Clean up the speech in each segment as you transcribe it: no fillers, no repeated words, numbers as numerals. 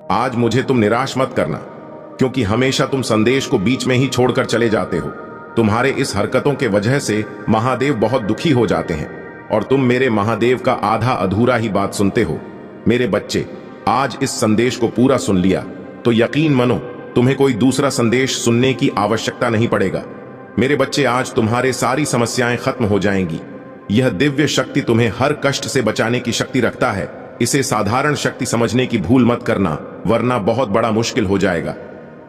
आज मुझे तुम निराश मत करना, क्योंकि हमेशा तुम संदेश को बीच में ही छोड़कर चले जाते हो। तुम्हारे इस हरकतों के वजह से महादेव बहुत दुखी हो जाते हैं और तुम मेरे महादेव का आधा अधूरा ही बात सुनते हो। मेरे बच्चे, आज इस संदेश को पूरा सुन लिया तो यकीन मानो तुम्हें कोई दूसरा संदेश सुनने की आवश्यकता नहीं पड़ेगा। मेरे बच्चे, आज तुम्हारे सारी समस्याएं खत्म हो जाएंगी। यह दिव्य शक्ति तुम्हें हर कष्ट से बचाने की शक्ति रखता है। इसे साधारण शक्ति समझने की भूल मत करना, वरना बहुत बड़ा मुश्किल हो जाएगा।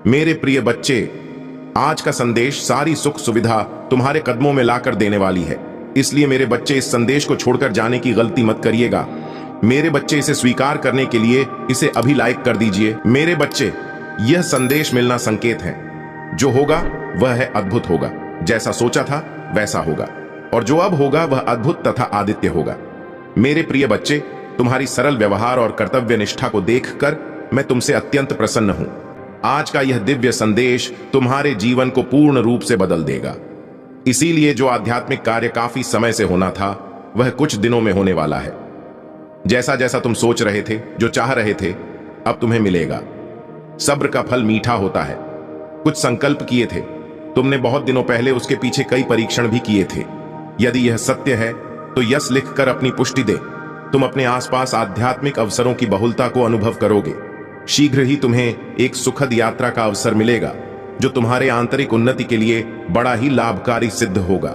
मेरे प्रिय बच्चे, आज का संदेश सारी सुख सुविधा तुम्हारे कदमों में लाकर देने वाली है। इसलिए मेरे बच्चे, इस संदेश को छोड़कर जाने की गलती मत करिएगा। मेरे बच्चे, इसे स्वीकार करने के लिए इसे अभी लाइक कर दीजिए। मेरे बच्चे, यह संदेश मिलना संकेत है। जो होगा वह है अद्भुत होगा। जैसा सोचा था वैसा होगा, और जो अब होगा वह अद्भुत तथा आदित्य होगा। मेरे प्रिय बच्चे, तुम्हारी सरल व्यवहार और कर्तव्य निष्ठा को देखकर मैं तुमसे अत्यंत प्रसन्न हूं। आज का यह दिव्य संदेश तुम्हारे जीवन को पूर्ण रूप से बदल देगा। इसीलिए जो आध्यात्मिक कार्य काफी समय से होना था, वह कुछ दिनों में होने वाला है। जैसा जैसा तुम सोच रहे थे, जो चाह रहे थे, अब तुम्हें मिलेगा। सब्र का फल मीठा होता है। कुछ संकल्प किए थे तुमने बहुत दिनों पहले, उसके पीछे कई परीक्षण भी किए थे। यदि यह सत्य है तो यस लिखकर अपनी पुष्टि दे। तुम अपने आसपास आध्यात्मिक अवसरों की बहुलता को अनुभव करोगे। शीघ्र ही तुम्हें एक सुखद यात्रा का अवसर मिलेगा, जो तुम्हारे आंतरिक उन्नति के लिए बड़ा ही लाभकारी सिद्ध होगा।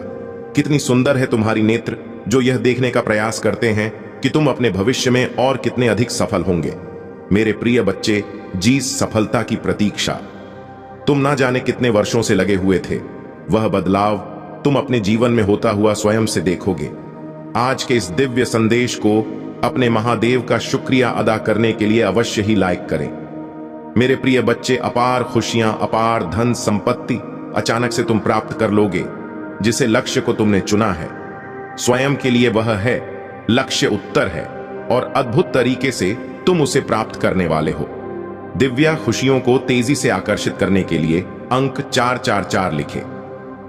कितनी सुंदर है तुम्हारी नेत्र, जो यह देखने का प्रयास करते हैं कि तुम अपने भविष्य में और कितने अधिक सफल होंगे। मेरे प्रिय बच्चे, जीस सफलता की प्रतीक्षा तुम ना जाने कितने वर्षों से लगे हुए थे, वह बदलाव तुम अपने जीवन में होता हुआ स्वयं से देखोगे। आज के इस दिव्य संदेश को अपने महादेव का शुक्रिया अदा करने के लिए अवश्य ही लाइक करें। मेरे प्रिय बच्चे, अपार खुशियां, अपार धन संपत्ति अचानक से तुम प्राप्त कर लोगे। जिसे लक्ष्य को तुमने चुना है, स्वयं के लिए वह है, लक्ष्य उत्तर है, और अद्भुत तरीके से तुम उसे प्राप्त करने वाले हो। दिव्या खुशियों को तेजी से आकर्षित करने के लिए अंक 444 लिखे।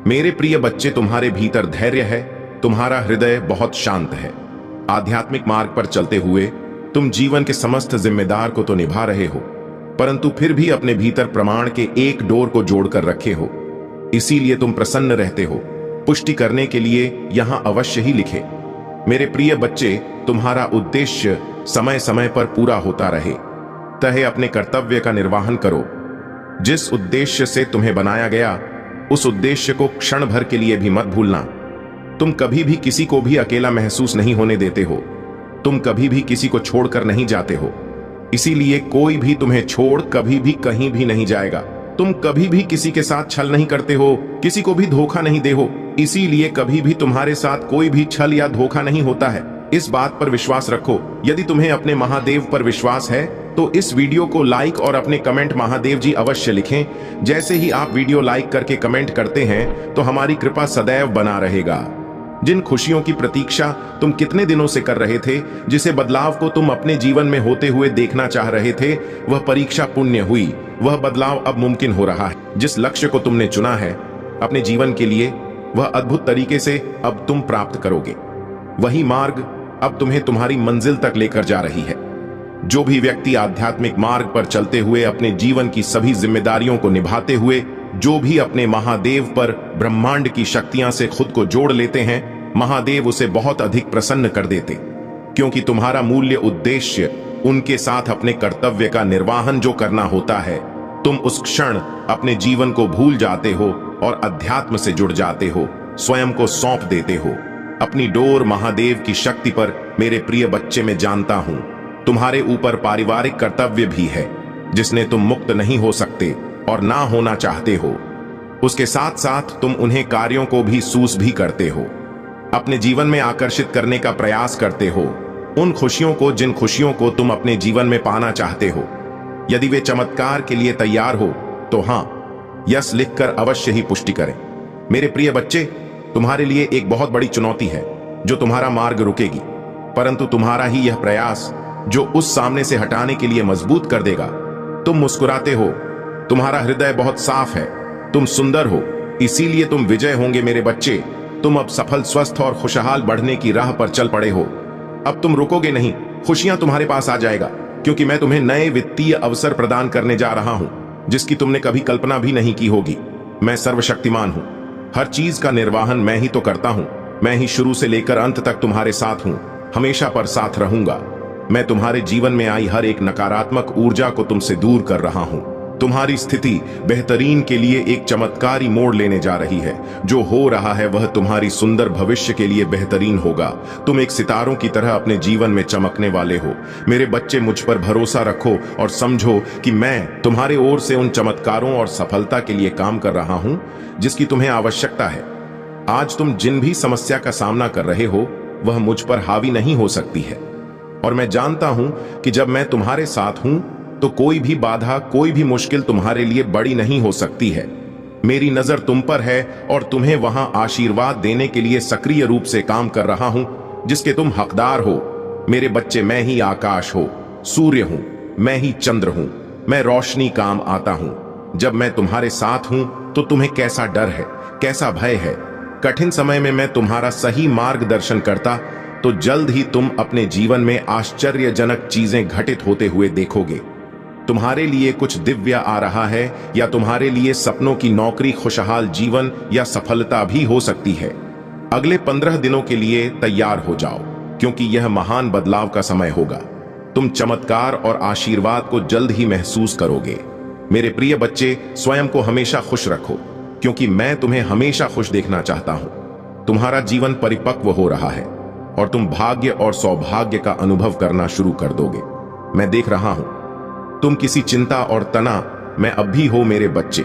मेरे प्रिय बच्चे, तुम्हारे भीतर धैर्य है, तुम्हारा हृदय बहुत शांत है। आध्यात्मिक मार्ग पर चलते हुए तुम जीवन के समस्त जिम्मेदार को तो निभा रहे हो, परंतु फिर भी अपने भीतर प्रमाण के एक डोर को जोड़कर रखे हो। इसीलिए तुम प्रसन्न रहते हो। पुष्टि करने के लिए यहां अवश्य ही लिखे। मेरे प्रिय बच्चे, तुम्हारा उद्देश्य समय समय पर पूरा होता रहे। तहे अपने कर्तव्य का निर्वहन करो। जिस उद्देश्य से तुम्हें बनाया गया, उस उद्देश्य को क्षण भर के लिए भी मत भूलना। तुम कभी भी किसी को भी अकेला महसूस नहीं होने देते हो। तुम कभी भी किसी को छोड़कर नहीं जाते हो। इसीलिए कोई भी तुम्हें छोड़ कभी भी कहीं भी नहीं जाएगा। तुम कभी भी किसी के साथ छल नहीं करते हो, किसी को भी धोखा नहीं दे हो। इसीलिए कभी भी तुम्हारे साथ कोई भी छल या धोखा नहीं होता है। इस बात पर विश्वास रखो। यदि तुम्हें अपने महादेव पर विश्वास है तो इस वीडियो को लाइक और अपने कमेंट महादेव जी अवश्य लिखें। जैसे ही आप वीडियो लाइक करके कमेंट करते हैं तो हमारी कृपा सदैव बना रहेगा। जिन खुशियों की प्रतीक्षा तुम कितने दिनों से कर रहे थे, जिसे बदलाव को तुम अपने जीवन में होते हुए देखना चाह रहे थे, वह परीक्षा पुण्य हुई। वह बदलाव अब मुमकिन हो रहा है। जिस लक्ष्य को तुमने चुना है अपने जीवन के लिए, वह अद्भुत तरीके से अब तुम प्राप्त करोगे। वही मार्ग अब तुम्हें तुम्हारी मंजिल तक लेकर जा रही है। जो भी व्यक्ति आध्यात्मिक मार्ग पर चलते हुए अपने जीवन की सभी जिम्मेदारियों को निभाते हुए, जो भी अपने महादेव पर ब्रह्मांड की शक्तियां से खुद को जोड़ लेते हैं, महादेव उसे बहुत अधिक प्रसन्न कर देते। क्योंकि तुम्हारा मूल्य उद्देश्य उनके साथ अपने कर्तव्य का निर्वहन जो करना होता है, तुम उस क्षण अपने जीवन को भूल जाते हो और अध्यात्म से जुड़ जाते हो, स्वयं को सौंप देते हो। अपनी डोर महादेव की शक्ति पर मेरे प्रिय बच्चे, मैं जानता हूं तुम्हारे ऊपर पारिवारिक कर्तव्य भी है, जिसने तुम मुक्त नहीं हो सकते और ना होना चाहते हो। उसके साथ साथ तुम उन्हें कार्यों को भी सूस भी करते हो, अपने जीवन में आकर्षित करने का प्रयास करते हो। उन खुशियों को, जिन खुशियों को तुम अपने जीवन में पाना चाहते हो, यदि वे चमत्कार के लिए तैयार हो तो हां, यस लिखकर अवश्य ही पुष्टि करें। मेरे प्रिय बच्चे, तुम्हारे लिए एक बहुत बड़ी चुनौती है जो तुम्हारा मार्ग रुकेगी, परंतु तुम्हारा ही यह प्रयास जो उस सामने से हटाने के लिए मजबूत कर देगा। तुम मुस्कुराते हो, तुम्हारा हृदय बहुत साफ है, तुम सुंदर हो, इसीलिए तुम विजय होंगे। मेरे बच्चे, तुम अब सफल, स्वस्थ और खुशहाल बढ़ने की राह पर चल पड़े हो। अब तुम रुकोगे नहीं, खुशियां तुम्हारे पास आ जाएगा। क्योंकि मैं तुम्हें नए वित्तीय अवसर प्रदान करने जा रहा हूं जिसकी तुमने कभी कल्पना भी नहीं की होगी। मैं सर्वशक्तिमान हूं, हर चीज का निर्वहन मैं ही तो करता हूं। मैं ही शुरू से लेकर अंत तक तुम्हारे साथ हूं, हमेशा पर साथ रहूंगा। मैं तुम्हारे जीवन में आई हर एक नकारात्मक ऊर्जा को तुमसे दूर कर रहा हूं। तुम्हारी स्थिति बेहतरीन के लिए एक चमत्कारी मोड़ लेने जा रही है। जो हो रहा है वह तुम्हारी सुंदर भविष्य के लिए बेहतरीन होगा। तुम एक सितारों की तरह अपने जीवन में चमकने वाले हो। मेरे बच्चे, मुझ पर भरोसा रखो और समझो कि मैं तुम्हारे ओर से उन चमत्कारों और सफलता के लिए काम कर रहा हूं जिसकी तुम्हें आवश्यकता है। आज तुम जिन भी समस्या का सामना कर रहे हो वह मुझ पर हावी नहीं हो सकती है, और मैं जानता हूं कि जब मैं तुम्हारे साथ हूं तो कोई भी बाधा, कोई भी मुश्किल तुम्हारे लिए बड़ी नहीं हो सकती है। मेरी नजर तुम पर है और तुम्हें वहां आशीर्वाद देने के लिए सक्रिय रूप से काम कर रहा हूं जिसके तुम हकदार हो। मेरे बच्चे, मैं ही आकाश हो, सूर्य हूं, मैं ही चंद्र हूं, मैं रोशनी काम आता हूं। जब मैं तुम्हारे साथ हूं तो तुम्हें कैसा डर है, कैसा भय है। कठिन समय में मैं तुम्हारा सही मार्गदर्शन करता तो जल्द ही तुम अपने जीवन में आश्चर्यजनक चीजें घटित होते हुए देखोगे। तुम्हारे लिए कुछ दिव्य आ रहा है, या तुम्हारे लिए सपनों की नौकरी, खुशहाल जीवन या सफलता भी हो सकती है। अगले 15 दिनों के लिए तैयार हो जाओ, क्योंकि यह महान बदलाव का समय होगा। तुम चमत्कार और आशीर्वाद को जल्द ही महसूस करोगे। मेरे प्रिय बच्चे, स्वयं को हमेशा खुश रखो, क्योंकि मैं तुम्हें हमेशा खुश देखना चाहता हूं। तुम्हारा जीवन परिपक्व हो रहा है और तुम भाग्य और सौभाग्य का अनुभव करना शुरू कर दोगे। मैं देख रहा हूं तुम किसी चिंता और तनाव में अब भी हो। मेरे बच्चे,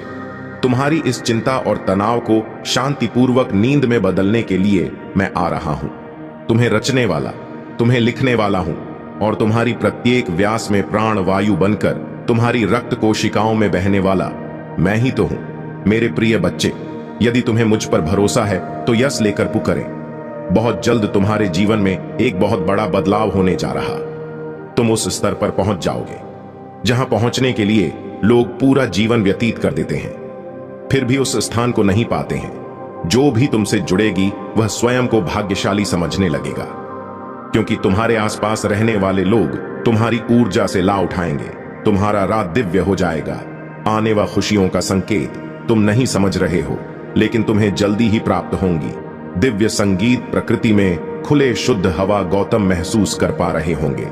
तुम्हारी इस चिंता और तनाव को शांतिपूर्वक नींद में बदलने के लिए मैं आ रहा हूं। तुम्हें रचने वाला, तुम्हें लिखने वाला हूं, और तुम्हारी प्रत्येक व्यास में प्राण वायु बनकर तुम्हारी रक्त कोशिकाओं में बहने वाला मैं ही तो हूं। मेरे प्रिय बच्चे, यदि तुम्हें मुझ पर भरोसा है तो यस लेकर पुकारें। बहुत जल्द तुम्हारे जीवन में एक बहुत बड़ा बदलाव होने जा रहा। तुम उस स्तर पर पहुंच जाओगे जहां पहुंचने के लिए लोग पूरा जीवन व्यतीत कर देते हैं, फिर भी उस स्थान को नहीं पाते हैं। जो भी तुमसे जुड़ेगी वह स्वयं को भाग्यशाली समझने लगेगा, क्योंकि तुम्हारे आसपास रहने वाले लोग तुम्हारी ऊर्जा से लाभ उठाएंगे। तुम्हारा रात दिव्य हो जाएगा। आने व खुशियों का संकेत तुम नहीं समझ रहे हो, लेकिन तुम्हें जल्दी ही प्राप्त होंगी। दिव्य संगीत प्रकृति में खुले शुद्ध हवा गौतम महसूस कर पा रहे होंगे।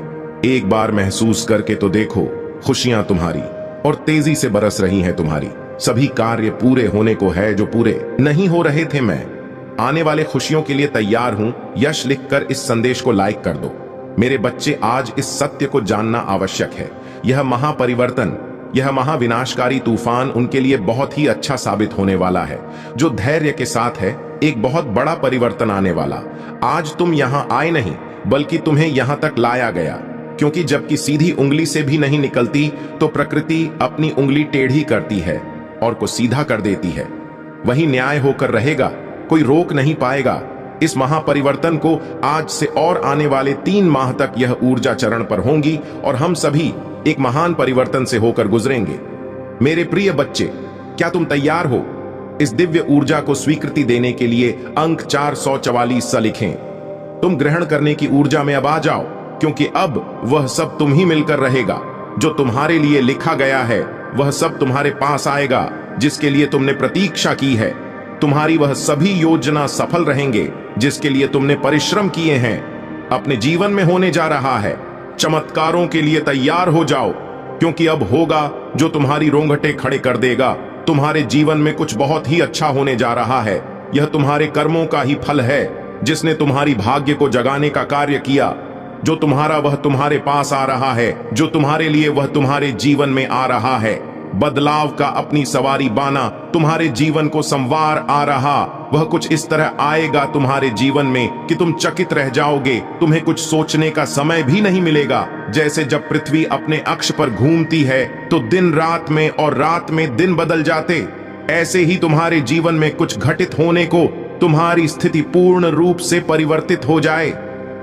एक बार महसूस करके तो देखो, खुशियां तुम्हारी और तेजी से बरस रही हैं। तुम्हारी सभी कार्य पूरे होने को है जो पूरे नहीं हो रहे थे। मैं आने वाले खुशियों के लिए तैयार हूं। यश लिखकर इस संदेश को लाइक कर दो। मेरे बच्चे, आज इस सत्य को जानना आवश्यक है। यह महापरिवर्तन, यह महाविनाशकारी तूफान उनके लिए बहुत ही अच्छा साबित होने वाला है जो धैर्य के साथ है। एक बहुत बड़ा परिवर्तन आने वाला। आज तुम यहां आए नहीं, बल्कि तुम्हें यहां तक लाया गया, क्योंकि जबकि सीधी उंगली से भी नहीं निकलती तो प्रकृति अपनी उंगली टेढ़ी करती है और को सीधा कर देती है। वही न्याय होकर रहेगा, कोई रोक नहीं पाएगा। इस महापरिवर्तन को आज से और आने वाले 3 माह तक यह ऊर्जा चरण पर होंगी और हम सभी एक महान परिवर्तन से होकर गुजरेंगे। मेरे प्रिय बच्चे, क्या तुम तैयार हो इस दिव्य ऊर्जा को स्वीकृति देने के लिए? अंक 444 लिखें। तुम ग्रहण करने की ऊर्जा में अब आ जाओ, क्योंकि अब वह सब तुम ही मिलकर रहेगा। जो तुम्हारे लिए लिखा गया है वह सब तुम्हारे पास आएगा, जिसके लिए तुमने प्रतीक्षा की है। तुम्हारी वह सभी योजना सफल रहेंगे जिसके लिए तुमने परिश्रम किए हैं। अपने जीवन में होने जा रहा है। चमत्कारों के लिए तैयार हो जाओ, क्योंकि अब होगा जो तुम्हारी रोंगटे खड़े कर देगा। तुम्हारे जीवन में कुछ बहुत ही अच्छा होने जा रहा है। यह तुम्हारे कर्मों का ही फल है, जिसने तुम्हारी भाग्य को जगाने का कार्य किया। जो तुम्हारा वह तुम्हारे पास आ रहा है, जो तुम्हारे लिए वह तुम्हारे जीवन में आ रहा है। बदलाव का अपनी सवारी बाना तुम्हारे जीवन को संवार आ रहा। वह कुछ इस तरह आएगा तुम्हारे जीवन में कि तुम चकित रह जाओगे। तुम्हें कुछ सोचने का समय भी नहीं मिलेगा। जैसे जब पृथ्वी अपने अक्ष पर घूमती है तो दिन रात में और रात में दिन बदल जाते, ऐसे ही तुम्हारे जीवन में कुछ घटित होने को तुम्हारी स्थिति पूर्ण रूप से परिवर्तित हो जाए।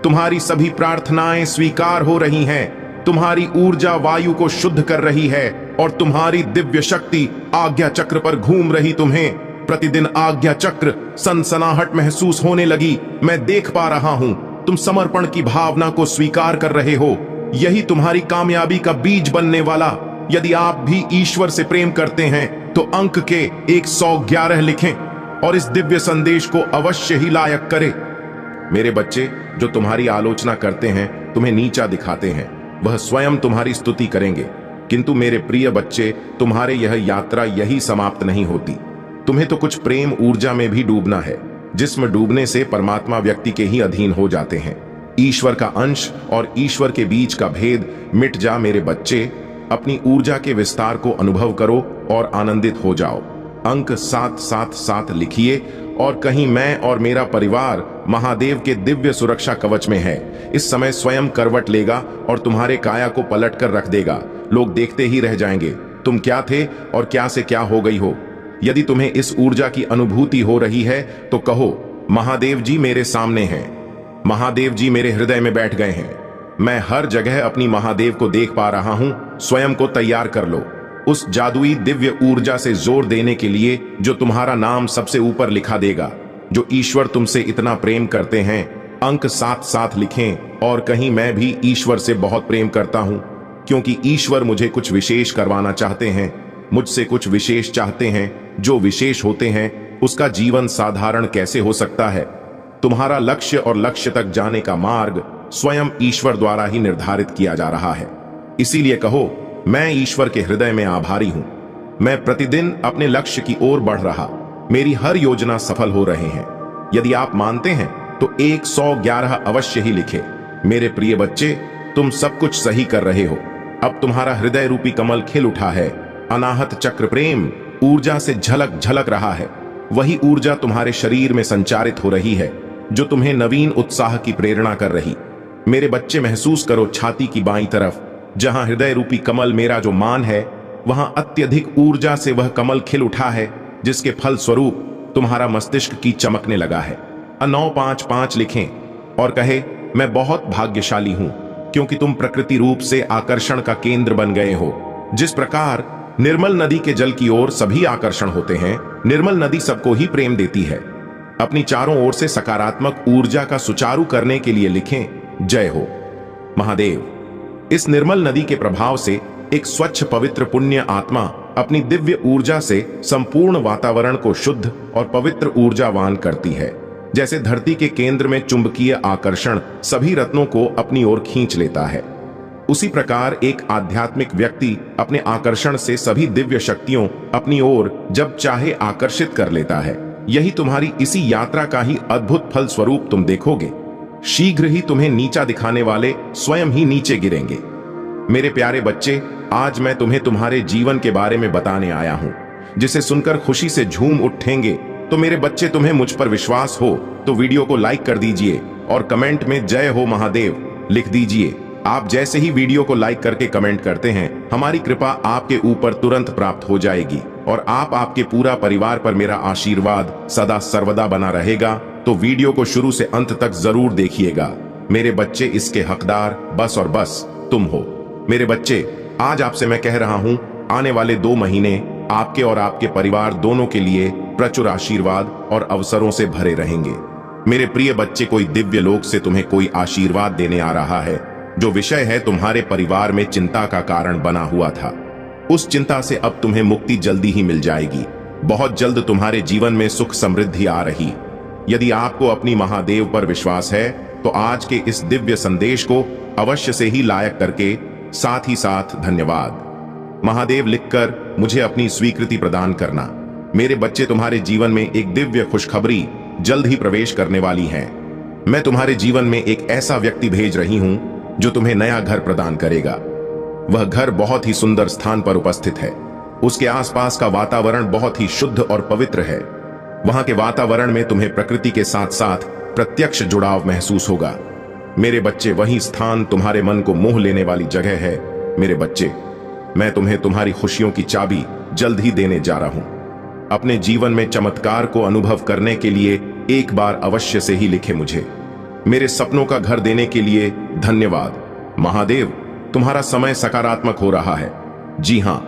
तुम्हारी सभी प्रार्थनाएं स्वीकार हो रही हैं। तुम्हारी ऊर्जा वायु को शुद्ध कर रही है और तुम्हारी दिव्य शक्ति आज्ञा चक्र पर घूम रही। तुम्हें प्रतिदिन आज्ञा चक्र सनसनाहट महसूस होने लगी। मैं देख पा रहा हूं तुम समर्पण की भावना को स्वीकार कर रहे हो। यही तुम्हारी कामयाबी का बीज बनने वाला। यदि आप भी ईश्वर से प्रेम करते हैं तो अंक के 111 लिखें और इस दिव्य संदेश को अवश्य ही लायक करें। मेरे बच्चे, जो तुम्हारी आलोचना करते हैं, तुम्हें नीचा दिखाते हैं, वह स्वयं तुम्हारी स्तुति करेंगे। किंतु मेरे प्रिय बच्चे, तुम्हारे यह यात्रा यही समाप्त नहीं होती। तुम्हें तो कुछ प्रेम ऊर्जा में भी डूबना है, जिसमें डूबने से परमात्मा व्यक्ति के ही अधीन हो जाते हैं। ईश्वर का अंश और ईश्वर के बीच का भेद मिट जा मेरे बच्चे। अपनी ऊर्जा के विस्तार को अनुभव करो और आनंदित हो जाओ। अंक 777 लिखिए और कहीं मैं और मेरा परिवार महादेव के दिव्य सुरक्षा कवच में है। इस समय स्वयं करवट लेगा और तुम्हारे काया को पलट कर रख देगा। लोग देखते ही रह जाएंगे तुम क्या थे और क्या से क्या हो गई हो। यदि तुम्हें इस ऊर्जा की अनुभूति हो रही है तो कहो, महादेव जी मेरे सामने हैं, महादेव जी मेरे हृदय में बैठ गए हैं। मैं हर जगह अपनी महादेव को देख पा रहा हूं। स्वयं को तैयार कर लो उस जादुई दिव्य ऊर्जा से जोर देने के लिए जो तुम्हारा नाम सबसे ऊपर लिखा देगा। जो ईश्वर तुमसे इतना प्रेम करते हैं, अंक 77 लिखें और कहीं मैं भी ईश्वर से बहुत प्रेम करता हूं, क्योंकि ईश्वर मुझे कुछ विशेष करवाना चाहते हैं, मुझसे कुछ विशेष चाहते हैं। जो विशेष होते हैं उसका जीवन साधारण कैसे हो सकता है। तुम्हारा लक्ष्य और लक्ष्य तक जाने का मार्ग स्वयं ईश्वर द्वारा ही निर्धारित किया जा रहा है। इसीलिए कहो, मैं ईश्वर के हृदय में आभारी हूं। मैं प्रतिदिन अपने लक्ष्य की ओर बढ़ रहा, मेरी हर योजना सफल हो रहे हैं। यदि आप मानते हैं तो 111 अवश्य ही लिखे। मेरे प्रिय बच्चे, तुम सब कुछ सही कर रहे हो। अब तुम्हारा हृदय रूपी कमल खिल उठा है। अनाहत चक्र प्रेम ऊर्जा से झलक झलक रहा है। वही ऊर्जा तुम्हारे शरीर में संचारित हो रही है जो तुम्हें नवीन उत्साह की प्रेरणा कर रही। मेरे बच्चे, महसूस करो छाती की बाईं तरफ, जहां हृदय रूपी कमल मेरा जो मान है, वहां अत्यधिक ऊर्जा से वह कमल खिल उठा है, जिसके फल स्वरूप तुम्हारा मस्तिष्क की चमकने लगा है। 955 लिखें और कहे, मैं बहुत भाग्यशाली हूं, क्योंकि तुम प्रकृति रूप से आकर्षण का केंद्र बन गए हो। जिस प्रकार निर्मल नदी के जल की ओर सभी आकर्षण होते हैं, निर्मल नदी सबको ही प्रेम देती है। अपनी चारों ओर से सकारात्मक ऊर्जा का सुचारू करने के लिए लिखें, जय हो महादेव। इस निर्मल नदी के प्रभाव से एक स्वच्छ पवित्र पुण्य आत्मा अपनी दिव्य ऊर्जा से संपूर्ण वातावरण को शुद्ध और पवित्र ऊर्जावान करती है। जैसे धरती के केंद्र में चुंबकीय आकर्षण सभी रत्नों को अपनी ओर खींच लेता है, उसी प्रकार एक आध्यात्मिक व्यक्ति अपने आकर्षण से सभी दिव्य शक्तियों अपनी ओर जब चाहे आकर्षित कर लेता है। यही तुम्हारी इसी यात्रा का ही अद्भुत फल स्वरूप तुम देखोगे। शीघ्र ही तुम्हें नीचा दिखाने वाले स्वयं ही नीचे गिरेंगे। मेरे प्यारे बच्चे, आज मैं तुम्हें तुम्हारे जीवन के बारे में बताने आया हूं, जिसे सुनकर खुशी से झूम उठेंगे। तो मेरे बच्चे, तुम्हें मुझ पर विश्वास हो तो वीडियो को लाइक कर दीजिए और कमेंट में जय हो महादेव लिख दीजिए। आप जैसे ही वीडियो को लाइक करके कमेंट करते हैं, हमारी कृपा आपके ऊपर तुरंत प्राप्त हो जाएगी और आपके पूरा परिवार पर मेरा आशीर्वाद सदा सर्वदा बना रहेगा। तो वीडियो को शुरू से अंत तक जरूर देखिएगा। मेरे बच्चे, इसके हकदार बस और बस तुम हो। मेरे बच्चे, आज आपसे मैं कह रहा हूं, आने वाले 2 महीने आपके और आपके परिवार दोनों के लिए प्रचुर आशीर्वाद और अवसरों से भरे रहेंगे। मेरे प्रिय बच्चे, कोई दिव्य लोक से तुम्हें कोई आशीर्वाद देने आ रहा है। जो विषय है तुम्हारे परिवार में चिंता का कारण बना हुआ था, उस चिंता से अब तुम्हें मुक्ति जल्दी ही मिल जाएगी। बहुत जल्द तुम्हारे जीवन में सुख समृद्धि आ रही। यदि आपको अपनी महादेव पर विश्वास है तो आज के इस दिव्य संदेश को अवश्य से ही लायक करके साथ ही साथ धन्यवाद महादेव लिखकर मुझे अपनी स्वीकृति प्रदान करना। मेरे बच्चे, तुम्हारे जीवन में एक दिव्य खुशखबरी जल्द ही प्रवेश करने वाली है। मैं तुम्हारे जीवन में एक ऐसा व्यक्ति भेज रही हूं जो तुम्हें नया घर प्रदान करेगा। वह घर बहुत ही सुंदर स्थान पर उपस्थित है। उसके आसपास का वातावरण बहुत ही शुद्ध और पवित्र है। वहां के वातावरण में तुम्हें प्रकृति के साथ साथ प्रत्यक्ष जुड़ाव महसूस होगा। मेरे बच्चे, वही स्थान तुम्हारे मन को मोह लेने वाली जगह है। मेरे बच्चे, मैं तुम्हें तुम्हारी खुशियों की चाबी जल्द ही देने जा रहा हूं। अपने जीवन में चमत्कार को अनुभव करने के लिए एक बार अवश्य से ही लिखे मुझे। मेरे सपनों का घर देने के लिए धन्यवाद महादेव। तुम्हारा समय सकारात्मक हो रहा है। जी हां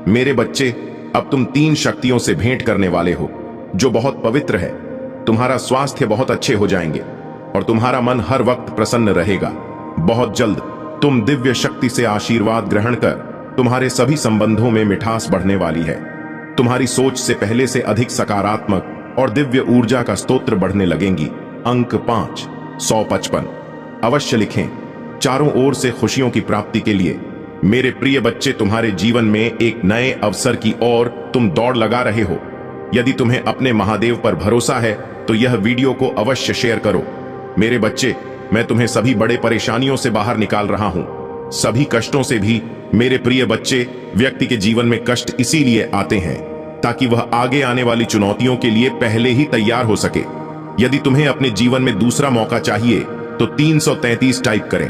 मेरे बच्चे, अब तुम 3 शक्तियों से भेंट करने वाले हो जो बहुत पवित्र है। तुम्हारा स्वास्थ्य बहुत अच्छे हो जाएंगे और तुम्हारा मन हर वक्त प्रसन्न रहेगा। बहुत जल्द तुम दिव्य शक्ति से आशीर्वाद ग्रहण कर तुम्हारे सभी संबंधों में मिठास बढ़ने वाली है। तुम्हारी सोच से पहले से अधिक सकारात्मक और दिव्य ऊर्जा का स्तोत्र बढ़ने लगेंगी। अंक 5, 155। अवश्य लिखें, चारों ओर से खुशियों की प्राप्ति के लिए। मेरे प्रिय बच्चे, तुम्हारे जीवन में एक नए अवसर की ओर तुम दौड़ लगा रहे हो। यदि तुम्हें अपने महादेव पर भरोसा है तो यह वीडियो को अवश्य शेयर करो। मेरे बच्चे, मैं तुम्हें सभी बड़े परेशानियों से बाहर निकाल रहा हूं, सभी कष्टों से भी। मेरे प्रिय बच्चे, व्यक्ति के जीवन में कष्ट इसीलिए आते हैं ताकि वह आगे आने वाली चुनौतियों के लिए पहले ही तैयार हो सके। यदि तुम्हें अपने जीवन में दूसरा मौका चाहिए तो 333 टाइप करें।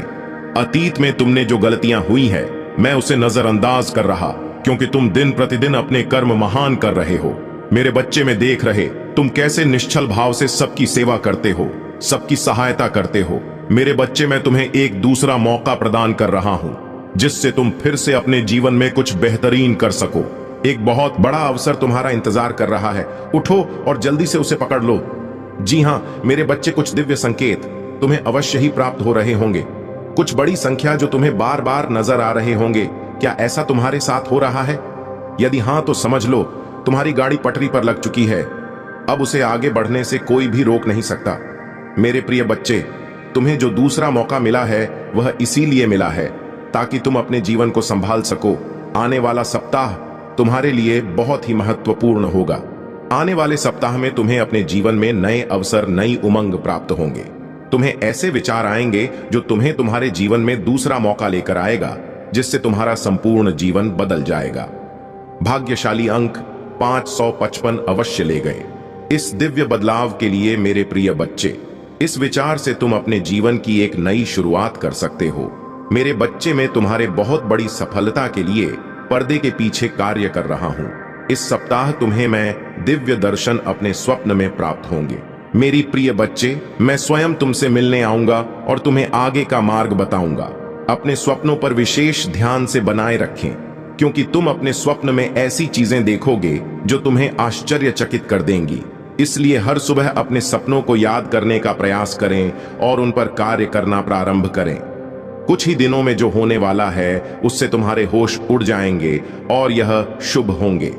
अतीत में तुमने जो गलतियां हुई है मैं उसे नजरअंदाज कर रहा, क्योंकि तुम दिन प्रतिदिन अपने कर्म महान कर रहे हो। मेरे बच्चे, में देख रहे तुम कैसे निश्चल भाव से सबकी सेवा करते हो, सबकी सहायता करते हो। मेरे बच्चे, मैं तुम्हें एक दूसरा मौका प्रदान कर रहा हूं जिससे तुम फिर से अपने जीवन में कुछ बेहतरीन कर सको। एक बहुत बड़ा अवसर तुम्हारा इंतजार कर रहा है। उठो और जल्दी से उसे पकड़ लो। जी हां मेरे बच्चे, कुछ दिव्य संकेत तुम्हें अवश्य ही प्राप्त हो रहे होंगे। कुछ बड़ी संख्या जो तुम्हें बार बार नजर आ रहे होंगे। क्या ऐसा तुम्हारे साथ हो रहा है? यदि हां तो समझ लो तुम्हारी गाड़ी पटरी पर लग चुकी है। अब उसे आगे बढ़ने से कोई भी रोक नहीं सकता। मेरे प्रिय बच्चे, तुम्हें जो दूसरा मौका मिला है वह इसीलिए मिला है ताकि तुम अपने जीवन को संभाल सको। आने वाला सप्ताह तुम्हारे लिए बहुत ही महत्वपूर्ण होगा। आने वाले सप्ताह में तुम्हें अपने जीवन में नए अवसर, नई उमंग प्राप्त होंगे। तुम्हें ऐसे विचार आएंगे जो तुम्हें तुम्हारे जीवन में दूसरा मौका लेकर आएगा, जिससे तुम्हारा संपूर्ण जीवन बदल जाएगा। भाग्यशाली अंक 555 अवश्य ले गए। इस दिव्य बदलाव के लिए मेरे प्रिय बच्चे, इस विचार से तुम अपने जीवन की एक नई शुरुआत कर सकते हो। मेरे बच्चे, मैं तुम्हारे बहुत बड़ी सफलता के लिए पर्दे के पीछे कार्य कर रहा हूं। इस सप्ताह तुम्हें मैं दिव्य दर्शन अपने स्वप्न में प्राप्त होंगे। मेरी प्रिय बच्चे, मैं स्वयं तुमसे मिलने आऊंगा और तुम्हें आगे का मार्ग बताऊंगा। अपने स्वप्नों पर विशेष ध्यान से बनाए रखें, क्योंकि तुम अपने स्वप्न में ऐसी चीजें देखोगे जो तुम्हें आश्चर्यचकित कर देंगी। इसलिए हर सुबह अपने सपनों को याद करने का प्रयास करें और उन पर कार्य करना प्रारंभ करें। कुछ ही दिनों में जो होने वाला है उससे तुम्हारे होश उड़ जाएंगे और यह शुभ होंगे।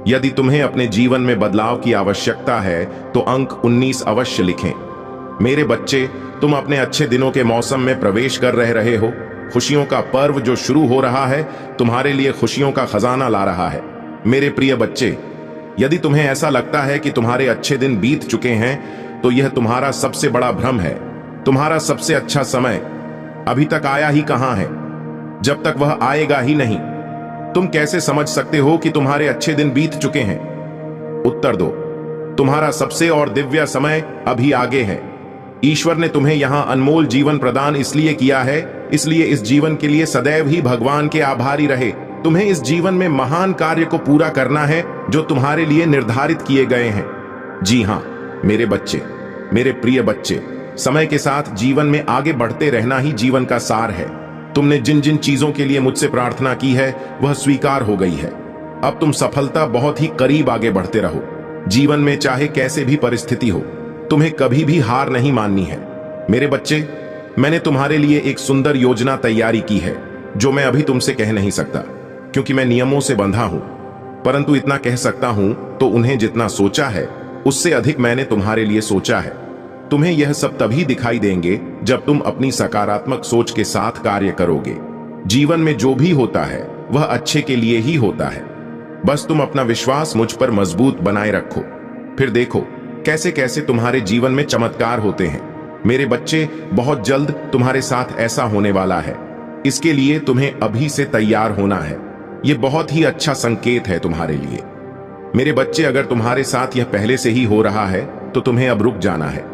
यदि तुम्हें अपने जीवन में बदलाव की आवश्यकता है तो अंक 19 अवश्य लिखें। मेरे बच्चे, तुम अपने अच्छे दिनों के मौसम में प्रवेश कर रहे हो। खुशियों का पर्व जो शुरू हो रहा है तुम्हारे लिए खुशियों का खजाना ला रहा है। मेरे प्रिय बच्चे, यदि तुम्हें ऐसा लगता है कि तुम्हारे अच्छे दिन बीत चुके हैं तो यह तुम्हारा सबसे बड़ा भ्रम है। तुम्हारा सबसे अच्छा समय अभी तक आया ही कहां है, जब तक वह आएगा ही नहीं। तुम कैसे समझ सकते हो कि तुम्हारे अच्छे दिन बीत चुके हैं? उत्तर दो। तुम्हारा सबसे और दिव्य समय अभी आगे है। ईश्वर ने तुम्हें यहां अनमोल जीवन प्रदान इसलिए किया है, इसलिए इस जीवन के लिए सदैव ही भगवान के आभारी रहे। तुम्हें इस जीवन में महान कार्य को पूरा करना है जो तुम्हारे लिए निर्धारित किए गए हैं। जी हां मेरे बच्चे, मेरे प्रिय बच्चे, समय के साथ जीवन में आगे बढ़ते रहना ही जीवन का सार है। तुमने जिन जिन चीजों के लिए मुझसे प्रार्थना की है वह स्वीकार हो गई है। अब तुम सफलता बहुत ही करीब आगे बढ़ते रहो। जीवन में चाहे कैसे भी परिस्थिति हो, तुम्हें कभी भी हार नहीं माननी है। मेरे बच्चे, मैंने तुम्हारे लिए एक सुंदर योजना तैयारी की है जो मैं अभी तुमसे कह नहीं सकता, क्योंकि मैं नियमों से बंधा हूं। परंतु इतना कह सकता हूं तो उन्हें जितना सोचा है उससे अधिक मैंने तुम्हारे लिए सोचा है। तुम्हें यह सब तभी दिखाई देंगे जब तुम अपनी सकारात्मक सोच के साथ कार्य करोगे। जीवन में जो भी होता है वह अच्छे के लिए ही होता है। बस तुम अपना विश्वास मुझ पर मजबूत बनाए रखो, फिर देखो कैसे कैसे तुम्हारे जीवन में चमत्कार होते हैं। मेरे बच्चे, बहुत जल्द तुम्हारे साथ ऐसा होने वाला है। इसके लिए तुम्हें अभी से तैयार होना है। यह बहुत ही अच्छा संकेत है तुम्हारे लिए। मेरे बच्चे, अगर तुम्हारे साथ यह पहले से ही हो रहा है तो तुम्हें अब रुक जाना है।